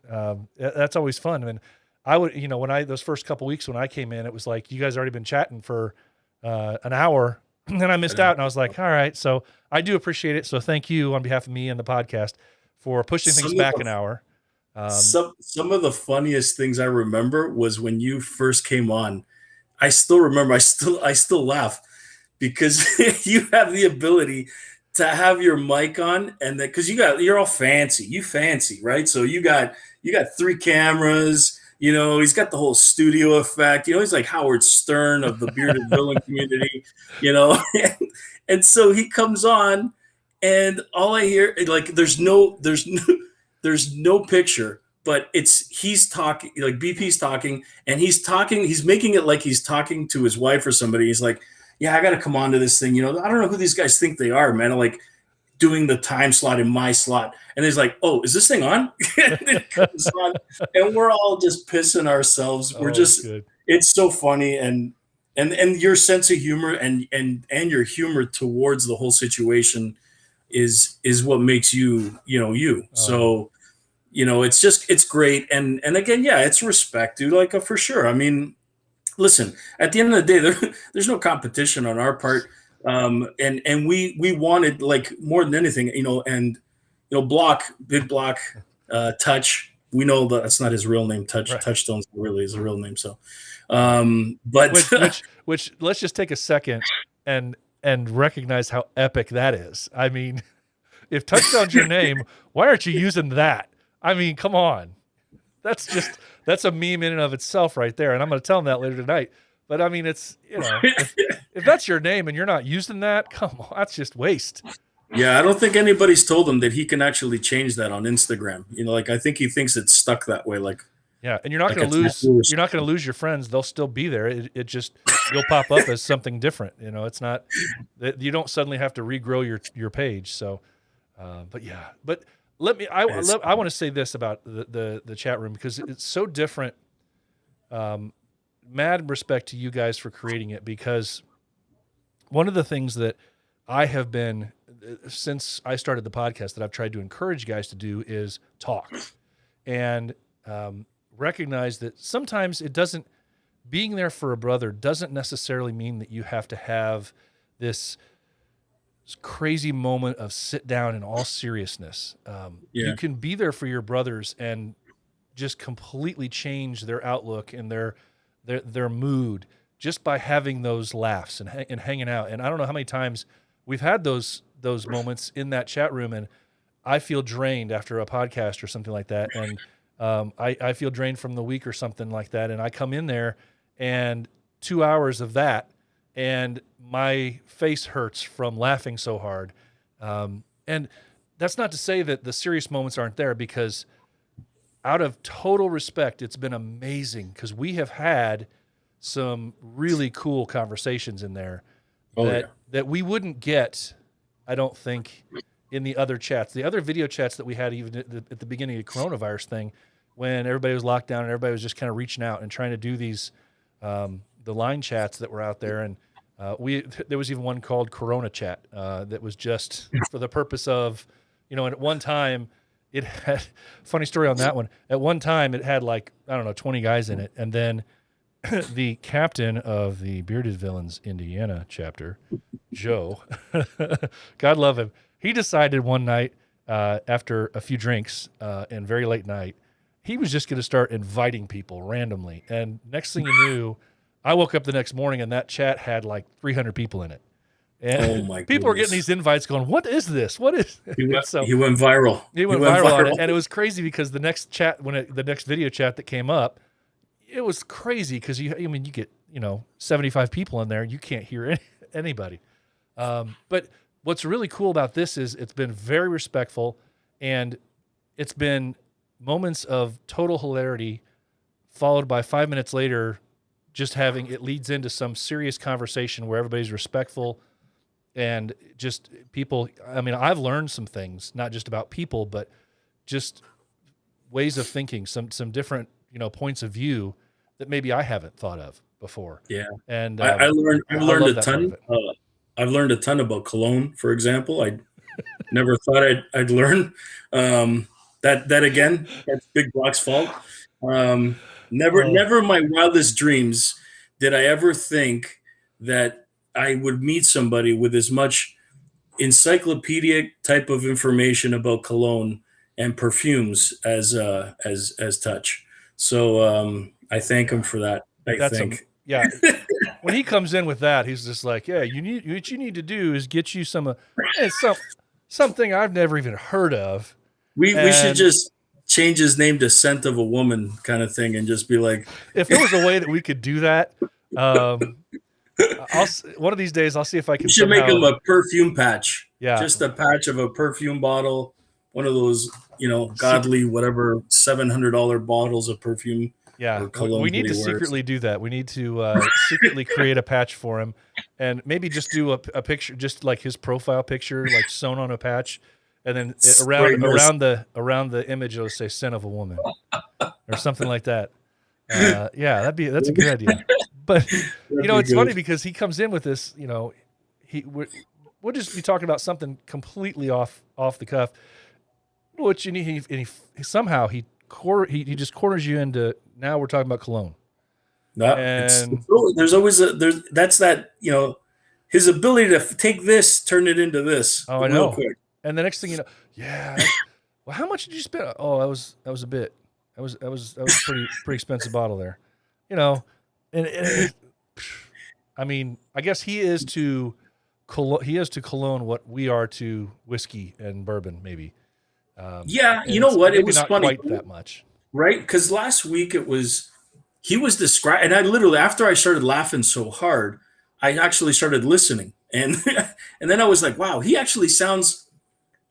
That's always fun. I mean, I would, those first couple weeks when I came in, it was like, you guys already been chatting for an hour and then I missed out and I was like, all right. So I do appreciate it. So thank you on behalf of me and the podcast for pushing things back an hour. Some of the funniest things I remember was when you first came on. I still remember, I still laugh because you have the ability to have your mic on, and that because you're all fancy, right? So you got 3 cameras, he's got the whole studio effect, he's like Howard Stern of the bearded villain community, and so he comes on, and all I hear, like, there's no picture, but he's talking, like BP's talking, and he's making it like he's talking to his wife or somebody. He's like, yeah, I got to come on to this thing. I don't know who these guys think they are, man. I'm like doing the time slot in my slot. And he's like, oh, is this thing on? And it comes on, and we're all just pissing ourselves. We're it's so funny. And your sense of humor and your humor towards the whole situation is what makes you, you. So, it's great. And again, yeah, it's respect, dude. Like, for sure. I mean, listen, at the end of the day, there's no competition on our part. And we wanted, like, more than anything, and Big Block, Touch. We know that's not his real name. Touch, right. Touchstone's really his real name. So, but which let's just take a second and recognize how epic that is. I mean, if Touchstone's your name, why aren't you using that? I mean, come on. That's a meme in and of itself right there. And I'm going to tell him that later tonight. But I mean, it's, if that's your name and you're not using that, come on, that's just waste. Yeah, I don't think anybody's told him that he can actually change that on Instagram. Like I think he thinks it's stuck that way, Yeah, and you're not like going a to lose. tattoo or You're not going to something. lose your friends. They'll still be there. It just you'll pop up as something different. It's not that you don't suddenly have to regrow your page. So, but yeah, but let me. I want to say this about the chat room because it's so different. Mad respect to you guys for creating it, because one of the things that I have been since I started the podcast that I've tried to encourage guys to do is talk and recognize that sometimes it doesn't, being there for a brother doesn't necessarily mean that you have to have this crazy moment of sit down in all seriousness. You Yeah. can be there for your brothers and just completely change their outlook and their mood just by having those laughs and hanging out. And I don't know how many times we've had those moments in that chat room, and I feel drained after a podcast or something like that, and I feel drained from the week or something like that, and I come in there and 2 hours of that, and my face hurts from laughing so hard. And that's not to say that the serious moments aren't there, because out of total respect, it's been amazing because we have had some really cool conversations in there Oh yeah. that we wouldn't get, I don't think, in the other chats. The other video chats that we had even at the beginning of the coronavirus thing, when everybody was locked down and everybody was just kind of reaching out and trying to do these the line chats that were out there. And there was even one called Corona Chat that was just for the purpose of, and at one time it had, funny story on that one. At one time it had like, I don't know, 20 guys in it. And then the captain of the Bearded Villains Indiana chapter, Joe, God love him, he decided one night after a few drinks and very late night, he was just going to start inviting people randomly. And next thing you knew, I woke up the next morning and that chat had like 300 people in it. And Oh my people were getting goodness. these invites going, what is this? What is He went, so he went viral. he went viral on it. And it was crazy because the next chat, the next video chat that came up, it was crazy because you get 75 people in there, you can't hear anybody. But what's really cool about this is it's been very respectful, and it's been moments of total hilarity followed by 5 minutes later just having it leads into some serious conversation where everybody's respectful and just people. I mean, I've learned some things, not just about people, but just ways of thinking, some different points of view that maybe I haven't thought of before. Yeah. And I've learned love a that part of ton. it. I've learned a ton about cologne, for example. I never thought I'd learn that again. That's Big Brock's fault. Never in my wildest dreams did I ever think that I would meet somebody with as much encyclopedic type of information about cologne and perfumes as Touch. So I thank him for that. Yeah. When he comes in with that, he's just like, yeah, what you need to do is get you something I've never even heard of. We should just change his name to Scent of a Woman kind of thing and just be like, if there was a way that we could do that, one of these days I'll see if I can. You should make him a perfume patch. Yeah, just a patch of a perfume bottle, one of those godly whatever $700 bottles of perfume. Yeah, we need to secretly do that. We need to secretly create a patch for him, and maybe just do a picture, just like his profile picture, like sewn on a patch, and then around the image it'll say "Scent of a Woman" or something like that. Yeah, that's a good idea. But it's funny because he comes in with this. We'll just be talking about something completely off the cuff, which he somehow he just corners you into. Now we're talking about cologne. There's always that's that his ability to take this, turn it into this. Oh, I know. Quick. And the next thing you know, yeah. Well, how much did you spend? Oh, that was a bit. That was pretty expensive bottle there. And I mean, I guess he is to cologne what we are to whiskey and bourbon, maybe. Yeah, you know what? It was not funny. Quite that much. Right? Because last week he was described, and I literally, after I started laughing so hard, I actually started listening And and then I was like, wow, he actually sounds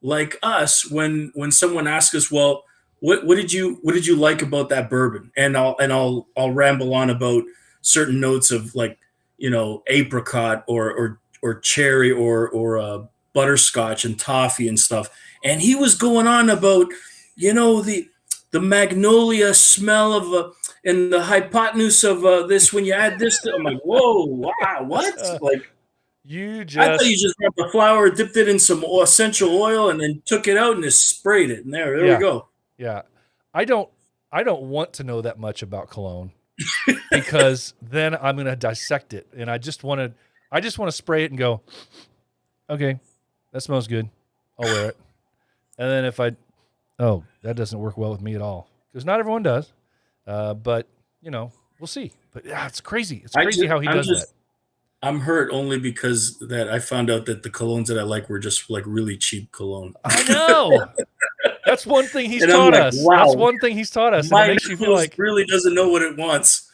like us when someone asks us, well, what did you like about that bourbon? And I'll ramble on about certain notes of like, you know, apricot or cherry or butterscotch and toffee and stuff. And he was going on about, you know, the magnolia smell of and the hypotenuse of this when you add this to, I'm like, whoa, wow, what? Like, You I thought you just, just grabbed the flour, dipped it in some essential oil, and then took it out and just sprayed it. And there we yeah, go. yeah. I don't, I don't want to know that much about cologne because then I'm going to dissect it. And I just want to spray it and go, okay, that smells good. I'll wear it. And then if oh, that doesn't work well with me at all because not everyone does. But you know, we'll see. But yeah, it's crazy. It's crazy how he does that. I'm hurt only because that I found out that the colognes that I like were just like really cheap cologne. I know. That's one thing he's And I'm taught like, us. That's wow, one thing he's taught us, and it my makes you feel nose like, really doesn't know what it wants.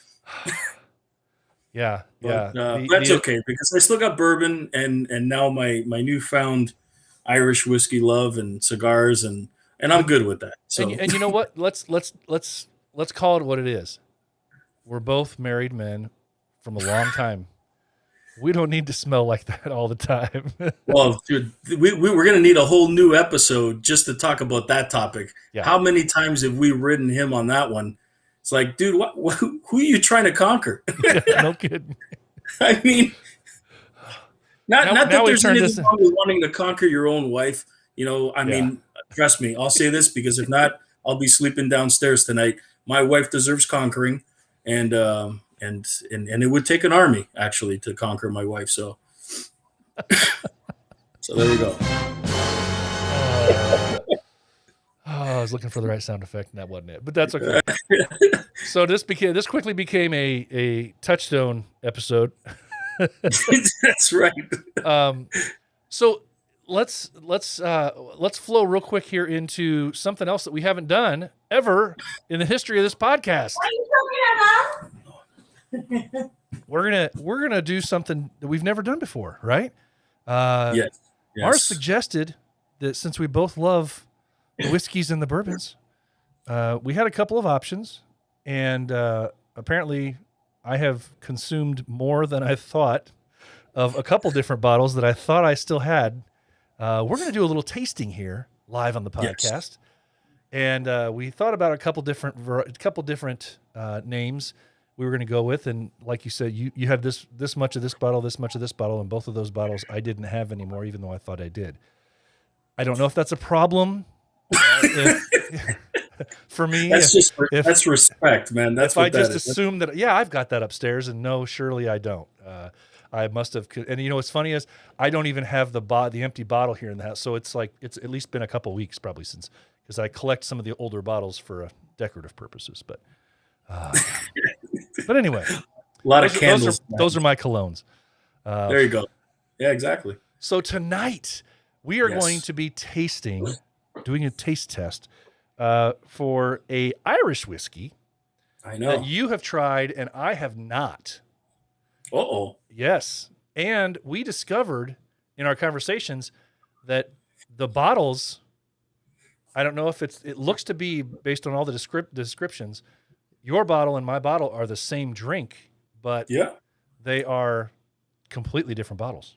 yeah, But yeah. that's okay because I still got bourbon and now my newfound Irish whiskey love and cigars and I'm good with that. So and you know what? Let's call it what it is. We're both married men from a long time. We don't need to smell like that all the time. well, dude, we're going to need a whole new episode just to talk about that topic. Yeah, How many times have we ridden him on that one? It's like, dude, who are you trying to conquer? no kidding. I mean, not Now that we've there's turned anything this. wrong with wanting to conquer your own wife. You know, I Yeah, mean, trust me, I'll say this because if not, I'll be sleeping downstairs tonight. My wife deserves conquering, and and it would take an army actually to conquer my wife. So so there you go. uh, I was looking for the right sound effect, and that wasn't it. But that's okay. So this quickly became a touchstone episode. That's right. So let's flow real quick here into something else that we haven't done ever in the history of this podcast. What are you talking about? We're gonna do something that we've never done before, right? Yes. Mars Yes. suggested that since we both love the whiskeys and the bourbons, we had a couple of options, and apparently I have consumed more than I thought of a couple different bottles that I thought I still had. We're going to do a little tasting here live on the podcast, Yes. and we thought about a couple different names we were going to go with. And like you said, you had this much of this bottle, this much of this bottle, and both of those bottles I didn't have anymore, even though I thought I did. I don't know if that's a problem. For me, that's respect, man. That's if what I just that is. assume that, yeah, I've got that upstairs, and no, surely I don't. I must have, and you know what's funny is I don't even have the empty bottle here in the house, so it's like it's at least been a couple weeks probably since, because I collect some of the older bottles for decorative purposes. But anyway, A lot of candles. those are my colognes. There you go. Yeah, exactly. So tonight we are Yes. going to be doing a taste test for a Irish whiskey I know. that you have tried and I have not. Uh-oh. Yes. And we discovered in our conversations that the bottles, I don't know if it looks to be based on all the descriptions, your bottle and my bottle are the same drink, but Yeah. they are completely different bottles.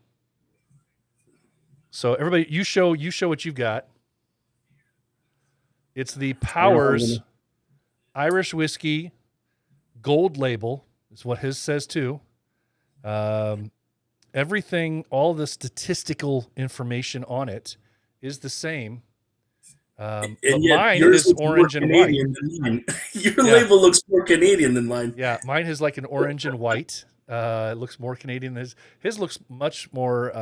So everybody, you show what you've got. It's the Powers Irish Whiskey Gold Label is what his says too. Everything, all the statistical information on it is the same. But yet mine yours is looks more orange and white. Canadian than mine. Your label looks more Canadian than mine. Yeah, mine is like an orange and white. It looks more Canadian than his looks much more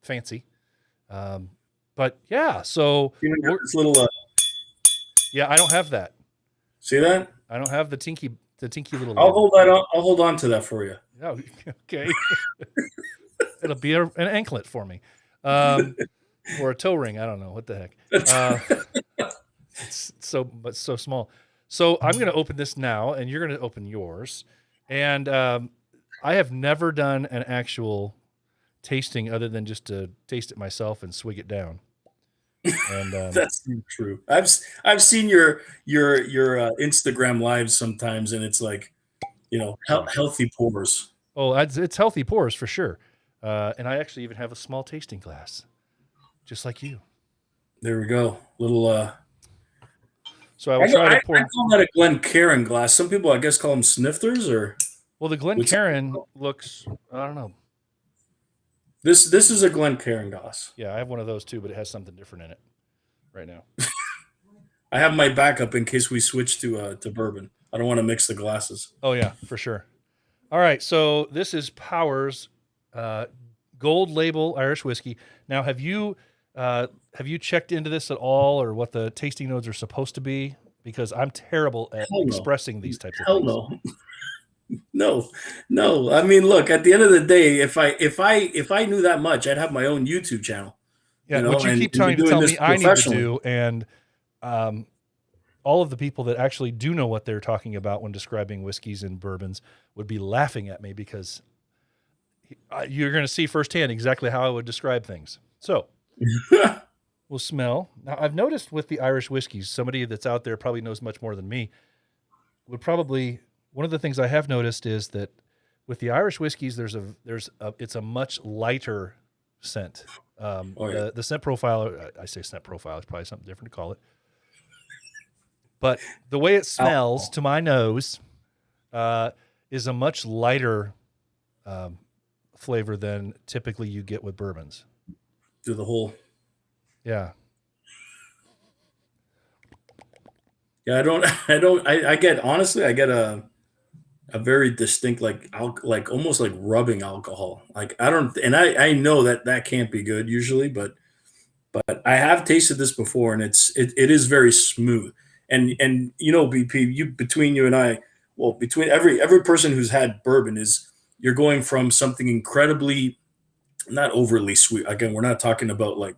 fancy. But yeah, so You got this little. yeah, I don't have that. See that? I don't have the tinky little. I'll hold that on. I'll hold on to that for you. Oh, okay. It'll be an anklet for me, or a toe ring. I don't know what the heck. It's so small. So I'm going to open this now, and you're going to open yours. And I have never done an actual tasting other than just to taste it myself and swig it down. And That's true. I've seen your Instagram lives sometimes, and it's like, healthy pours. oh, it's healthy pours for sure. And I actually even have a small tasting glass, just like you. There we go. Little. So I will try to pour. I call that a Glencairn glass. Some people, I guess, call them snifters, or. Well, the Glencairn looks, I don't know. This is a Glencairn glass. Yeah, I have one of those too, but it has something different in it right now. I have my backup in case we switch to bourbon. I don't want to mix the glasses. Oh yeah, for sure. All right, so this is Powers Gold Label Irish whiskey. Now, have you checked into this at all, or what the tasting notes are supposed to be? Because I'm terrible at expressing these types of things. No. I mean, look. At the end of the day, if I knew that much, I'd have my own YouTube channel. Yeah, what you keep trying to tell me I need to do, and all of the people that actually do know what they're talking about when describing whiskeys and bourbons would be laughing at me, because you're going to see firsthand exactly how I would describe things. So we'll smell. Now, I've noticed with the Irish whiskeys, somebody that's out there probably knows much more than me, would probably, one of the things I have noticed is that with the Irish whiskeys, it's a much lighter scent. The scent profile, I say scent profile, it's probably something different to call it. But the way it smells to my nose is a much lighter flavor than typically you get with bourbons. Do the whole. Yeah. Yeah, I get, honestly, I get a very distinct, like almost like rubbing alcohol. Like I know that can't be good usually, but I have tasted this before, and it is very smooth. And BP, between you and I, well, between every person who's had bourbon, is you're going from something incredibly, not overly sweet. Again, we're not talking about like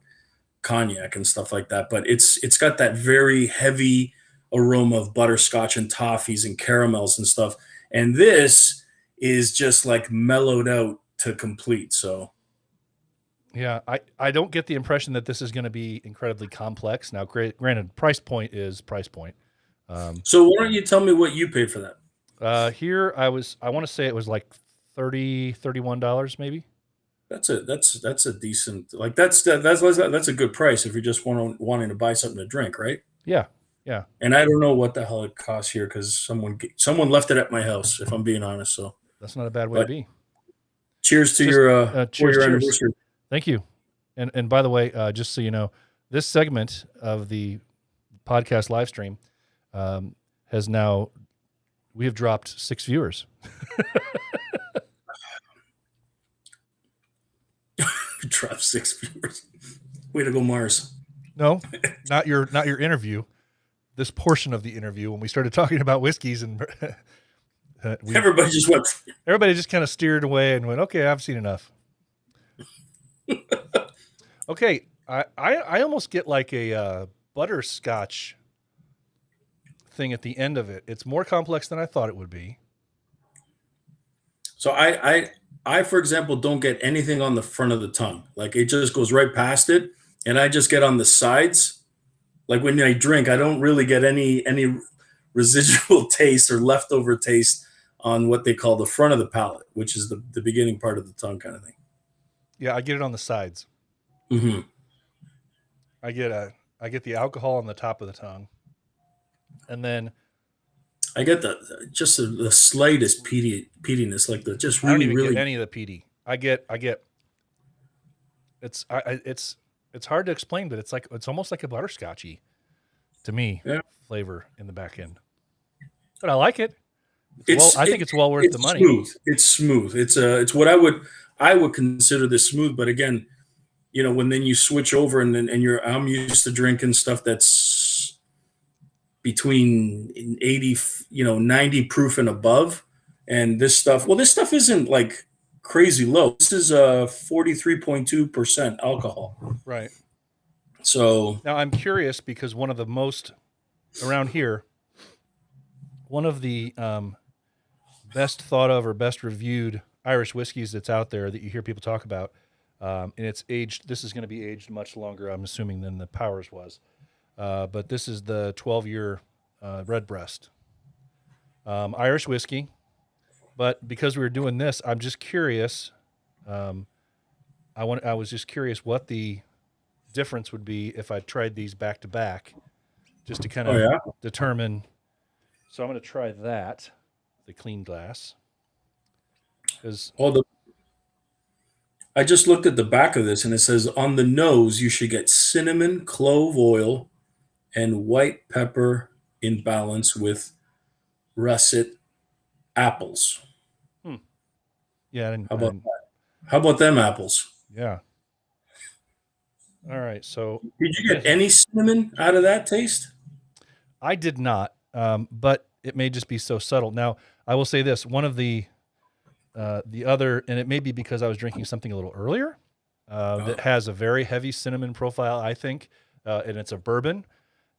cognac and stuff like that, but it's got that very heavy aroma of butterscotch and toffees and caramels and stuff. And this is just like mellowed out to complete. So yeah, I don't get the impression that this is going to be incredibly complex. Now, granted, price point is price point. So why don't you tell me what you paid for that? Here I want to say it was like $31 maybe. That's a decent, like that's a good price if you're just wanting to buy something to drink, right? Yeah. Yeah. And I don't know what the hell it costs here, because someone left it at my house, if I'm being honest. So that's not a bad way to be. Cheers to your anniversary. Thank you. And by the way, just so you know, this segment of the podcast live stream we have dropped 6 viewers. Dropped 6 viewers. Way to go, Mars. No, not your interview. This portion of the interview, when we started talking about whiskeys, and everybody just kind of steered away and went, okay, I've seen enough. Okay, I almost get like a butterscotch thing at the end of it. It's more complex than I thought it would be. So I for example, don't get anything on the front of the tongue. Like, it just goes right past it, and I just get on the sides. Like, when I drink, I don't really get any residual taste or leftover taste on what they call the front of the palate, which is the beginning part of the tongue kind of thing. Yeah, I get it on the sides. Mm-hmm. I get the alcohol on the top of the tongue, and then I get the slightest peatiness, like the just really, I don't even really get any of the peaty. I get it's hard to explain, but it's almost like a butterscotchy to me flavor in the back end. But I like it. I think it's well worth the money. It's smooth. It's what I would consider this smooth. But again, when then you switch over and I'm used to drinking stuff that's between 80, 90 proof and above. And this stuff isn't like crazy low. This is 43.2% alcohol. Right. So now I'm curious, because one of the most around here, one of the best thought of or best reviewed Irish whiskeys that's out there that you hear people talk about And it's aged. This is going to be aged much longer, I'm assuming, than the Powers was. But this is the 12-year Redbreast Irish whiskey. But because we were doing this, I'm just curious. I was just curious what the difference would be if I tried these back to back, just to kind of determine. So I'm going to try that, the clean glass, because I just looked at the back of this, and it says on the nose you should get cinnamon, clove oil, and white pepper in balance with russet apples. Yeah. How about them apples? Yeah. All right. So did you get any cinnamon out of that taste? I did not, but it may just be so subtle. Now, I will say this: one of the other, and it may be because I was drinking something a little earlier that has a very heavy cinnamon profile, I think, and it's a bourbon,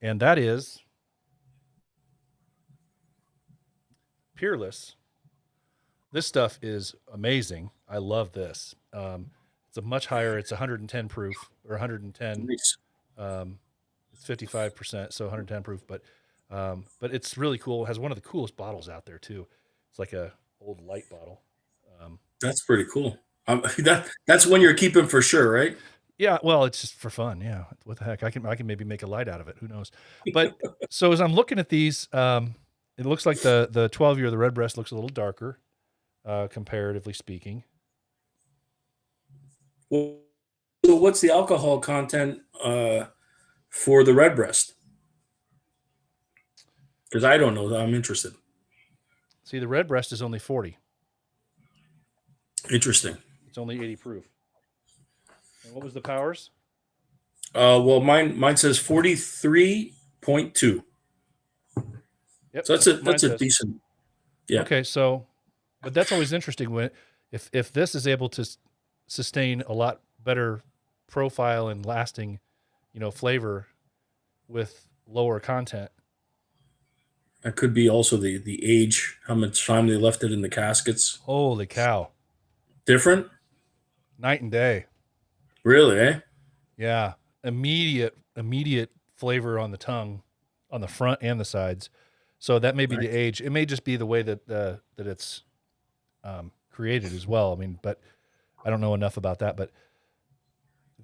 and that is Peerless. This stuff is amazing. I love this. It's a much higher. It's 110 proof or 110. Nice. It's 55%, so 110 proof. But it's really cool. It has one of the coolest bottles out there too. It's like a old light bottle. That's pretty cool. That's one you're keeping for sure, right? Yeah. Well, it's just for fun. Yeah. What the heck? I can maybe make a light out of it. Who knows? But so as I'm looking at these, it looks like the 12-year, the Redbreast looks a little darker, comparatively speaking. Well, so what's the alcohol content for the Redbreast? Because I don't know. I'm interested. See, the Redbreast is only 40. Interesting. It's only 80 proof. And what was the Powers? Well, mine says 43.2. Yep. So that's a decent. Yeah. Okay. So, but that's always interesting when if this is able to sustain a lot better profile and lasting, flavor with lower content. That could be also the age, how much time they left it in the caskets. Holy cow. Different? Night and day. Really, eh? Yeah. Immediate flavor on the tongue, on the front and the sides. So that may be the age. It may just be the way that it's created as well. I mean, but I don't know enough about that. But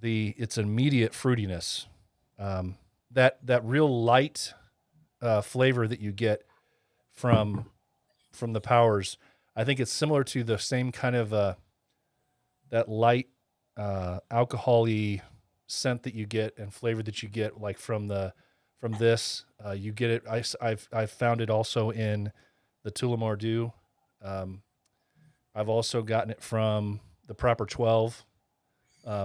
it's immediate fruitiness, that real light flavor that you get from the Powers. I think it's similar to the same kind of that light alcohol-y scent that you get and flavor that you get like from this. You get it. I've found it also in the Tullamore Dew. I've also gotten it from the Proper 12.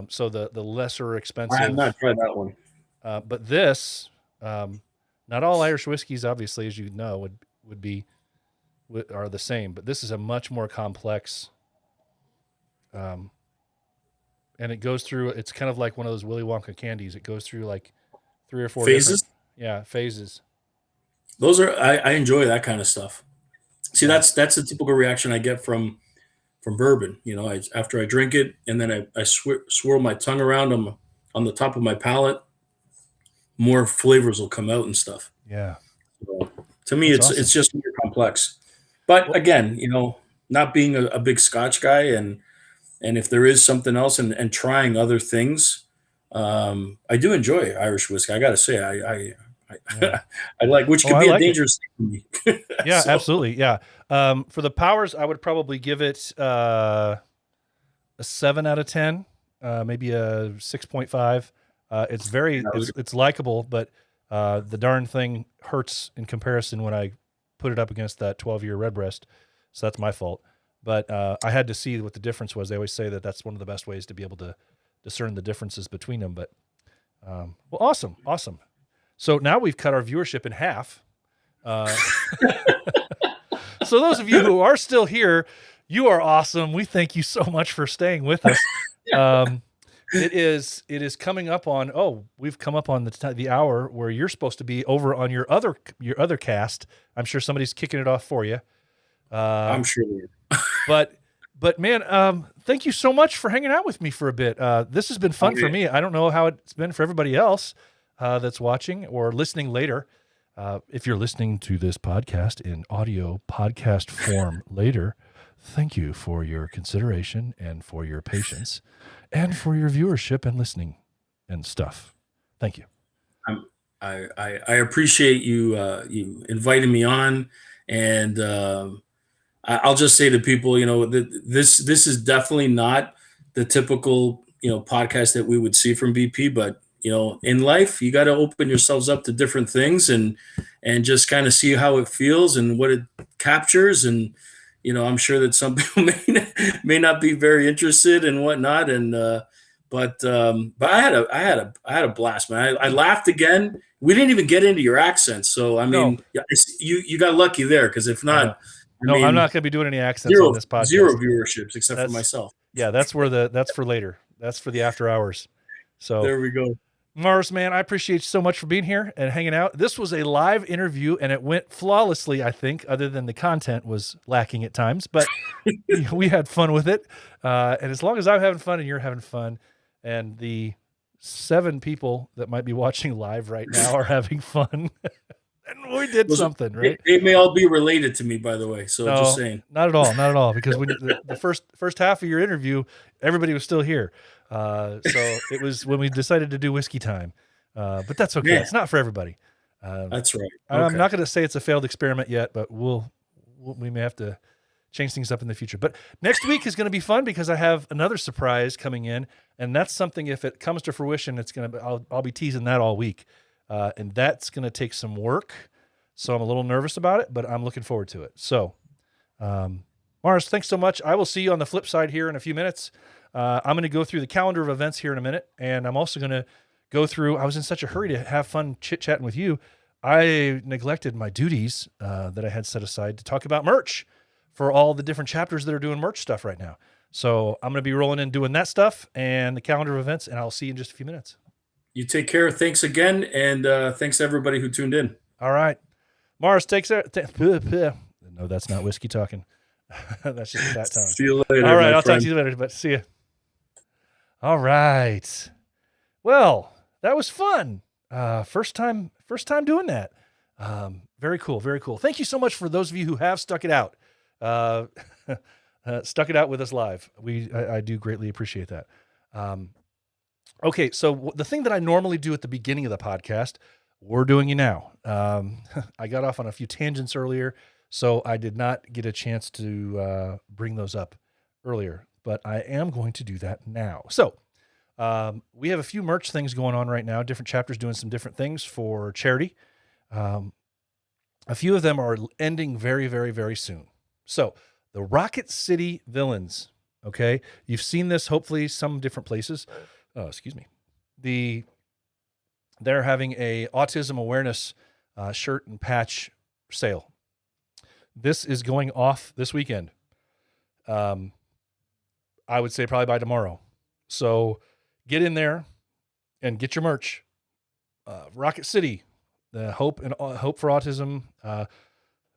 So the lesser expensive. I have not tried that one. But this, not all Irish whiskeys, obviously, as you know, are the same. But this is a much more complex. And it goes through. It's kind of like one of those Willy Wonka candies. It goes through like 3 or 4 phases. Phases. Those are I enjoy that kind of stuff. See, that's the typical reaction I get from bourbon. After I drink it and then I swirl my tongue around on the top of my palate, more flavors will come out and stuff. Yeah. So, to me, it's awesome. It's just more complex. But again, not being a big Scotch guy, and if there is something else and trying other things, I do enjoy Irish whiskey. I got to say, I like, which could be a dangerous thing for me. Yeah, absolutely. Yeah. For the Powers, I would probably give it a 7 out of 10, maybe a 6.5. It's likable, but the darn thing hurts in comparison when I put it up against that 12-year Redbreast. So that's my fault. But I had to see what the difference was. They always say that that's one of the best ways to be able to discern the differences between them. But well, awesome. So now we've cut our viewership in half. So those of you who are still here, you are awesome. We thank you so much for staying with us. It is coming up on. We've come up on the hour where you're supposed to be over on your other cast. I'm sure somebody's kicking it off for you. I'm sure. But But man, thank you so much for hanging out with me for a bit. This has been fun for me. I don't know how it's been for everybody else that's watching or listening later. If you're listening to this podcast in audio podcast form later, thank you for your consideration and for your patience and for your viewership and listening and stuff. Thank you. I appreciate you you inviting me on, and I'll just say to people, this is definitely not the typical podcast that we would see from BP, but in life you got to open yourselves up to different things and just kind of see how it feels and what it captures. And I'm sure that some people may not be very interested and whatnot. And but I had a blast, man. I laughed again. We didn't even get into your accent, so I mean, you got lucky there, because if not, I'm not going to be doing any accents on this podcast. Zero viewerships except for myself. Yeah, that's for later. That's for the after hours. So there we go. Mars, man, I appreciate you so much for being here and hanging out. This was a live interview, and it went flawlessly, I think, other than the content was lacking at times. But we had fun with it. And as long as I'm having fun and you're having fun, and the 7 people that might be watching live right now are having fun, and we did something, right? They may all be related to me, by the way. So just saying. Not at all. Because when the first half of your interview, everybody was still here. So it was when we decided to do whiskey time, but that's okay. Yeah. It's not for everybody. That's right. Okay. I'm not going to say it's a failed experiment yet, but we may have to change things up in the future. But next week is going to be fun because I have another surprise coming in, and that's something, if it comes to fruition, I'll be teasing that all week, and that's going to take some work. So I'm a little nervous about it, but I'm looking forward to it. So, Mars, thanks so much. I will see you on the flip side here in a few minutes. I'm going to go through the calendar of events here in a minute, and I'm also going to go through. I was in such a hurry to have fun chit-chatting with you. I neglected my duties that I had set aside to talk about merch for all the different chapters that are doing merch stuff right now. So I'm going to be rolling in doing that stuff and the calendar of events, and I'll see you in just a few minutes. You take care. Thanks again, and thanks to everybody who tuned in. All right. Mars, takes it. No, that's not whiskey talking. That's just that time. See you later. All right, I'll talk to you later, but see you. All right. Well, that was fun. First time doing that. Very cool. Very cool. Thank you so much for those of you who have stuck it out. Stuck it out with us live. I do greatly appreciate that. Okay, so the thing that I normally do at the beginning of the podcast, we're doing it now. I got off on a few tangents earlier, so I did not get a chance to bring those up earlier, but I am going to do that now. So we have a few merch things going on right now, different chapters doing some different things for charity. A few of them are ending very, very, very soon. So the Rocket City Villains, okay? You've seen this hopefully some different places. Oh, excuse me. They're having a autism awareness shirt and patch sale. This is going off this weekend. I would say probably by tomorrow. So get in there and get your merch. Rocket City, the Hope for Autism.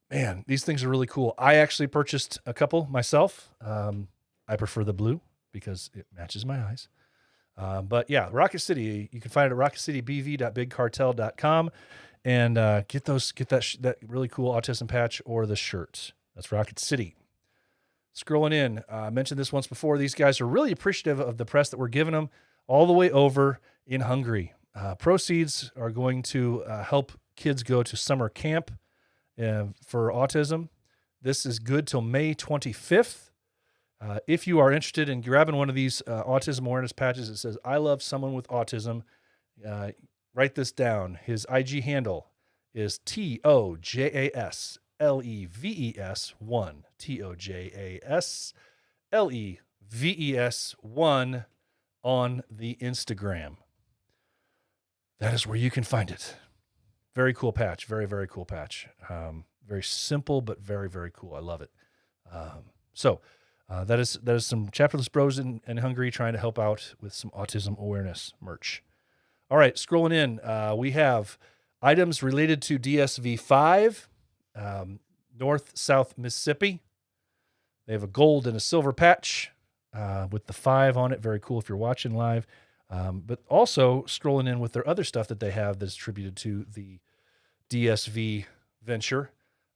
Man, these things are really cool. I actually purchased a couple myself. I prefer the blue because it matches my eyes. But yeah, Rocket City, you can find it at rocketcitybv.bigcartel.com and get that really cool autism patch or the shirt. That's Rocket City. Scrolling in, I mentioned this once before. These guys are really appreciative of the press that we're giving them all the way over in Hungary. Proceeds are going to help kids go to summer camp for autism. This is good till May 25th. If you are interested in grabbing one of these autism awareness patches, it says, "I love someone with autism." Write this down. His IG handle is TOJASLEVES1. TOJASLEVES1 on the Instagram. That is where you can find it. Very cool patch. Very, very cool patch. Very simple, but very, very cool. I love it. That is some Chapterless Bros in Hungary trying to help out with some autism awareness merch. All right, scrolling in, we have items related to DSV 5, North-South Mississippi. They have a gold and a silver patch with the 5 on it. Very cool if you're watching live. But also scrolling in with their other stuff that they have that's attributed to the DSV venture.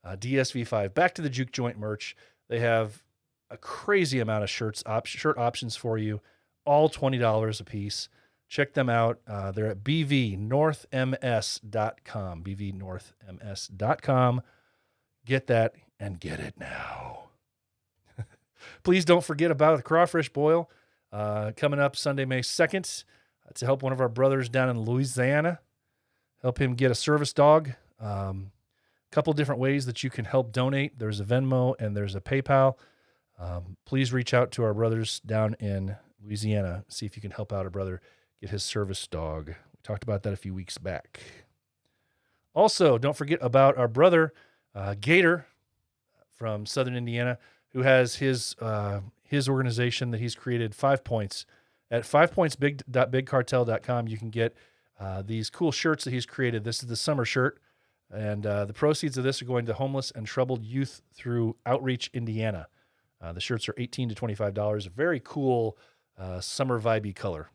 DSV5, Back to the Juke Joint merch. They have a crazy amount of shirt options for you, all $20 a piece. Check them out. They're at bvnorthms.com. bvnorthms.com. Get that and get it now. Please don't forget about the crawfish boil coming up Sunday, May 2nd to help one of our brothers down in Louisiana. Help him get a service dog. Couple different ways that you can help donate. There's a Venmo and there's a PayPal. Please reach out to our brothers down in Louisiana. See if you can help out a brother get his service dog. We talked about that a few weeks back. Also, don't forget about our brother, Gator from Southern Indiana, who has his organization that he's created, 5 Points. At 5pointsbig.bigcartel.com, you can get these cool shirts that he's created. This is the summer shirt. And the proceeds of this are going to homeless and troubled youth through Outreach, Indiana. The shirts are $18 to $25. A very cool summer vibey color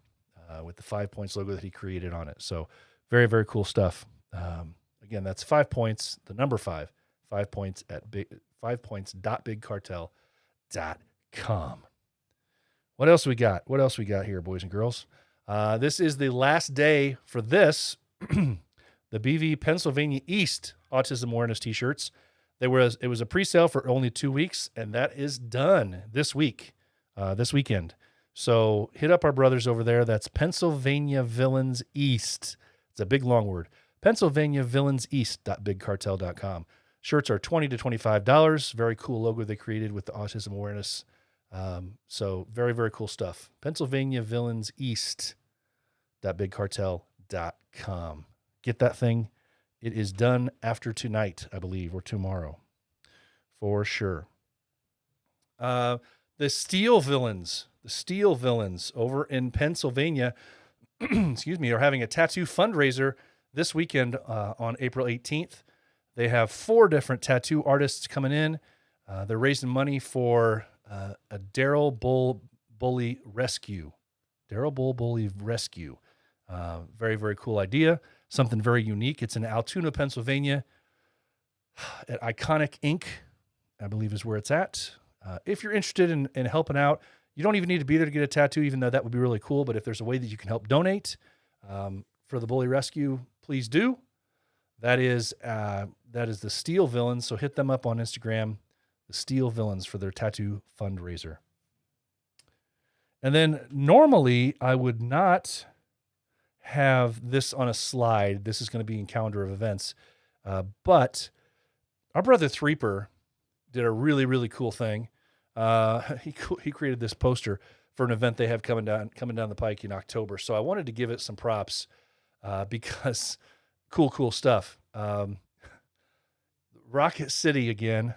with the 5 Points logo that he created on it. So very, very cool stuff. Again, that's 5 Points, the number 5, 5 Points at 5points.bigcartel.com. What else we got? What else we got here, boys and girls? This is the last day for this. The BV Pennsylvania East Autism Awareness T-shirts. It was a pre-sale for only 2 weeks, and that is done this weekend. So hit up our brothers over there. That's Pennsylvania Villains East. It's a big long word. PennsylvaniaVillainsEast.BigCartel.com. Shirts are $20 to $25. Very cool logo they created with the autism awareness. So very, very cool stuff. PennsylvaniaVillainsEast.BigCartel.com. Get that thing. It is done after tonight, I believe, or tomorrow, for sure. The Steel Villains over in Pennsylvania, excuse me, are having a tattoo fundraiser this weekend on April 18th. They have 4 different tattoo artists coming in. They're raising money for a Daryl Bull Bully Rescue. Daryl Bull Bully Rescue. Very, very cool idea. Something very unique. It's in Altoona, Pennsylvania at Iconic Inc., I believe is where it's at. If you're interested in helping out, you don't even need to be there to get a tattoo, even though that would be really cool. But if there's a way that you can help donate for the Bully Rescue, please do. That is the Steel Villains. So hit them up on Instagram, the Steel Villains, for their tattoo fundraiser. And then normally I would not have this on a slide. This is going to be in calendar of events. But our brother Threeper did a really, really cool thing. He created this poster for an event they have coming down the pike in October. So I wanted to give it some props because cool stuff. Rocket City again.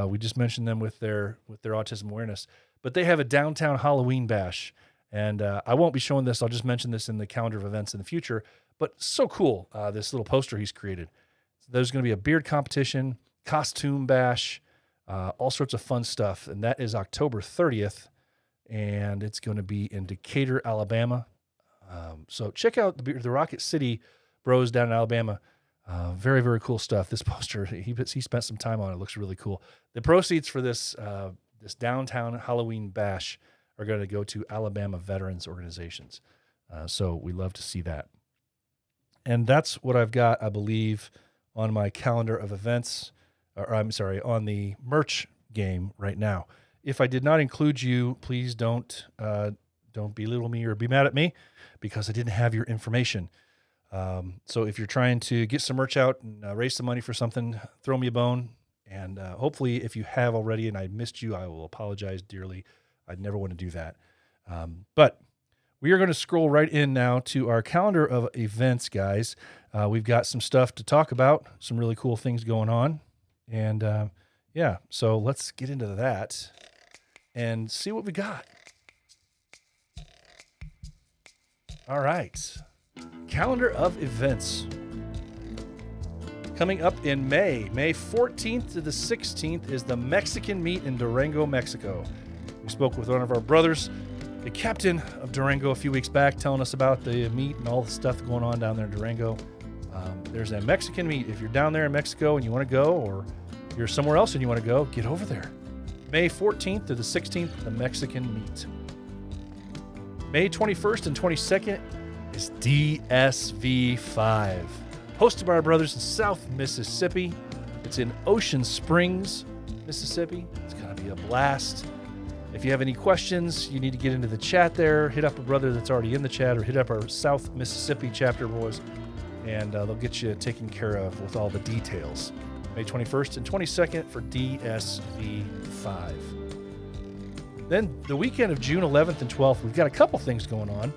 We just mentioned them with their autism awareness, but they have a downtown Halloween bash. And I won't be showing this. I'll just mention this in the calendar of events in the future. But so cool, this little poster he's created. So there's going to be a beard competition, costume bash, all sorts of fun stuff. And that is October 30th. And it's going to be in Decatur, Alabama. So check out the Rocket City bros down in Alabama. Very, very cool stuff. This poster, he spent some time on it. It looks really cool. The proceeds for this downtown Halloween bash are going to go to Alabama veterans organizations. So we love to see that. And that's what I've got, I believe, on my calendar of events, on the merch game right now. If I did not include you, please don't belittle me or be mad at me because I didn't have your information. So if you're trying to get some merch out and raise some money for something, throw me a bone. And hopefully if you have already and I missed you, I will apologize dearly. I'd never want to do that. But we are going to scroll right in now to our calendar of events, guys. We've got some stuff to talk about, some really cool things going on. And so let's get into that and see what we got. All right. Calendar of events. Coming up in May 14th to the 16th is the Mexican meet in Durango, Mexico. We spoke with one of our brothers, the captain of Durango, a few weeks back, telling us about the meet and all the stuff going on down there in Durango. There's a Mexican meet. If you're down there in Mexico and you want to go, or you're somewhere else and you want to go, get over there. May 14th to the 16th, the Mexican meet. May 21st and 22nd is DSV5, hosted by our brothers in South Mississippi. It's in Ocean Springs, Mississippi. It's going to be a blast. If you have any questions, you need to get into the chat there. Hit up a brother that's already in the chat, or hit up our South Mississippi chapter boys, and they'll get you taken care of with all the details. May 21st and 22nd for DSV5. Then the weekend of June 11th and 12th, we've got a couple things going on.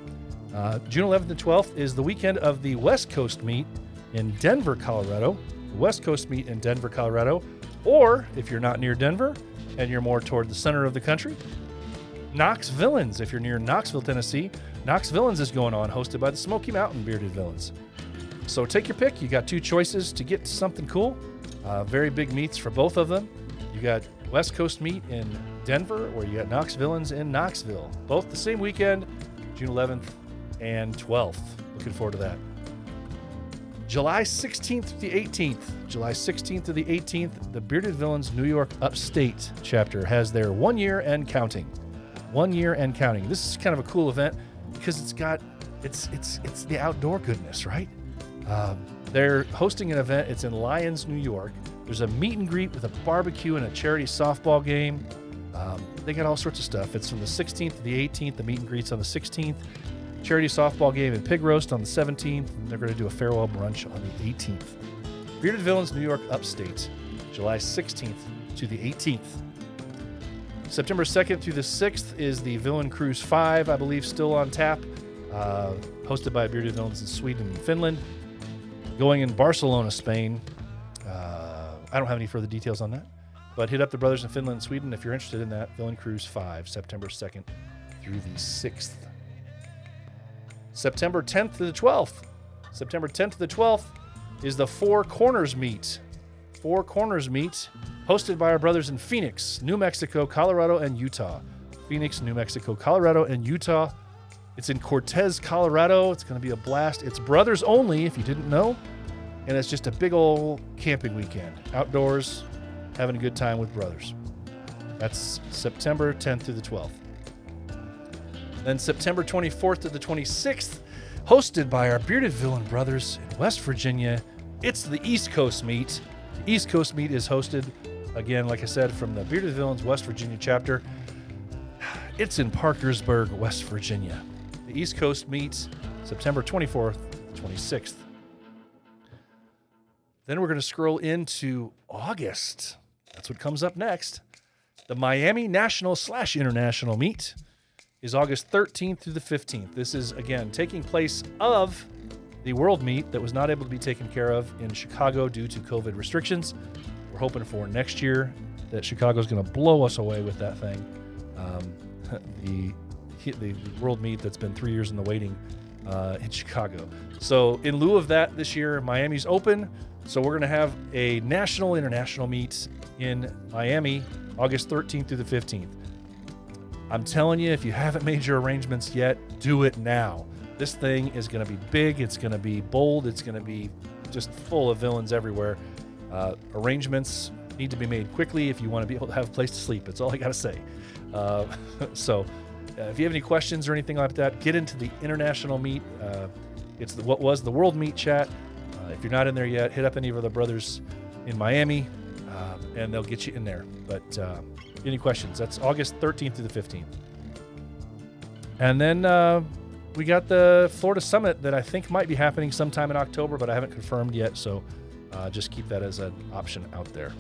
June 11th and 12th is the weekend of the West Coast meet in Denver, Colorado. The West Coast meet in Denver, Colorado. Or if you're not near Denver and you're more toward the center of the country, Knox Villains. If you're near Knoxville, Tennessee, Knox Villains is going on, hosted by the Smoky Mountain Bearded Villains. So take your pick. You got two choices to get something cool. Very big meets for both of them. You got West Coast meet in Denver, or you got Knox Villains in Knoxville. Both the same weekend, June 11th and 12th. Looking forward to that. July 16th to the 18th. July 16th to the 18th, the Bearded Villains New York Upstate chapter has their 1 year and counting. 1 year and counting. This is kind of a cool event because it's the outdoor goodness, right? They're hosting an event. It's in Lyons, New York. There's a meet and greet with a barbecue and a charity softball game. They got all sorts of stuff. It's from the 16th to the 18th. The meet and greet's on the 16th. Charity softball game and pig roast on the 17th. And they're going to do a farewell brunch on the 18th. Bearded Villains New York Upstate, July 16th to the 18th. September 2nd through the 6th is the Villain Cruise 5, I believe, still on tap. Hosted by Bearded Villains in Sweden and Finland. Going in Barcelona, Spain. I don't have any further details on that. But hit up the brothers in Finland and Sweden if you're interested in that. Villain Cruise 5, September 2nd through the 6th. September 10th to the 12th. September 10th to the 12th is the Four Corners meet. Four Corners meet, hosted by our brothers in Phoenix, New Mexico, Colorado, and Utah. Phoenix, New Mexico, Colorado, and Utah. It's in Cortez, Colorado. It's going to be a blast. It's brothers only, if you didn't know. And it's just a big old camping weekend. Outdoors, having a good time with brothers. That's September 10th through the 12th. Then September 24th to the 26th, hosted by our Bearded Villain brothers in West Virginia. It's the East Coast meet. The East Coast meet is hosted, again, like I said, from the Bearded Villains West Virginia chapter. It's in Parkersburg, West Virginia. The East Coast meet September 24th to 26th. Then we're going to scroll into August. That's what comes up next. The Miami National/International meet is August 13th through the 15th. This is, again, taking place of the World Meet that was not able to be taken care of in Chicago due to COVID restrictions. We're hoping for next year that Chicago's going to blow us away with that thing. The World Meet that's been 3 years in the waiting in Chicago. So in lieu of that this year, Miami's open. So we're going to have a National/International meet in Miami, August 13th through the 15th. I'm telling you, if you haven't made your arrangements yet, do it now. This thing is going to be big. It's going to be bold. It's going to be just full of villains everywhere. Arrangements need to be made quickly if you want to be able to have a place to sleep. That's all I got to say. If you have any questions or anything like that, get into the international meet. It's what was the World Meet chat. If you're not in there yet, hit up any of the brothers in Miami, and they'll get you in there. But any questions? That's August 13th through the 15th. And then we got the Florida Summit that I think might be happening sometime in October, but I haven't confirmed yet. So just keep that as an option out there.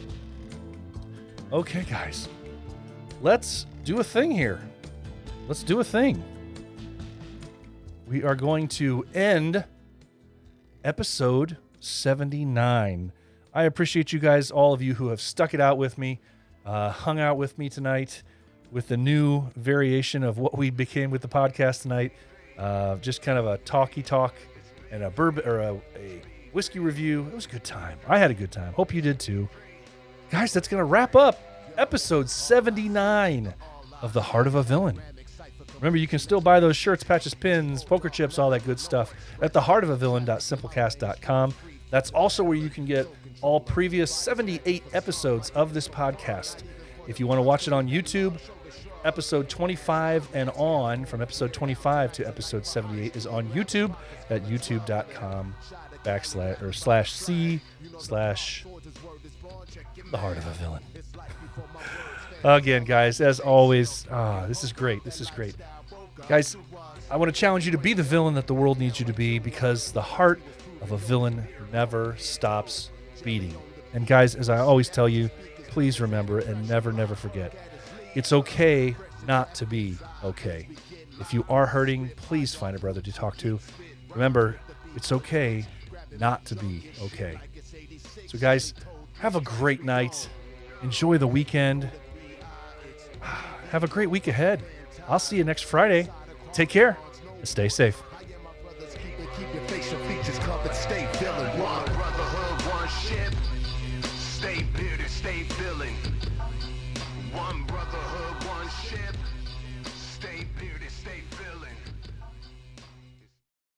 Okay, guys, let's do a thing here. Let's do a thing. We are going to end episode 79. I appreciate you guys, all of you who have stuck it out with me, hung out with me tonight with the new variation of what we became with the podcast tonight. Just kind of a talky talk and a whiskey review. It was a good time. I had a good time. Hope you did too. Guys, that's going to wrap up episode 79 of The Heart of a Villain. Remember, you can still buy those shirts, patches, pins, poker chips, all that good stuff at theheartofavillain.simplecast.com. That's also where you can get all previous 78 episodes of this podcast. If you want to watch it on YouTube, episode 25 and on, from episode 25 to episode 78 is on YouTube at youtube.com/c/The Heart of a Villain. Again, guys, as always, this is great. This is great. Guys, I want to challenge you to be the villain that the world needs you to be, because the heart of a villain never stops beating. And guys, as I always tell you, please remember and never, never forget, it's okay not to be okay. If you are hurting, please find a brother to talk to. Remember, it's okay not to be okay. So guys, have a great night. Enjoy the weekend. Have a great week ahead. I'll see you next Friday. Take care. Stay safe. Keep your facial features covered, stay feeling one brotherhood, one ship. Stay bearded, stay feeling.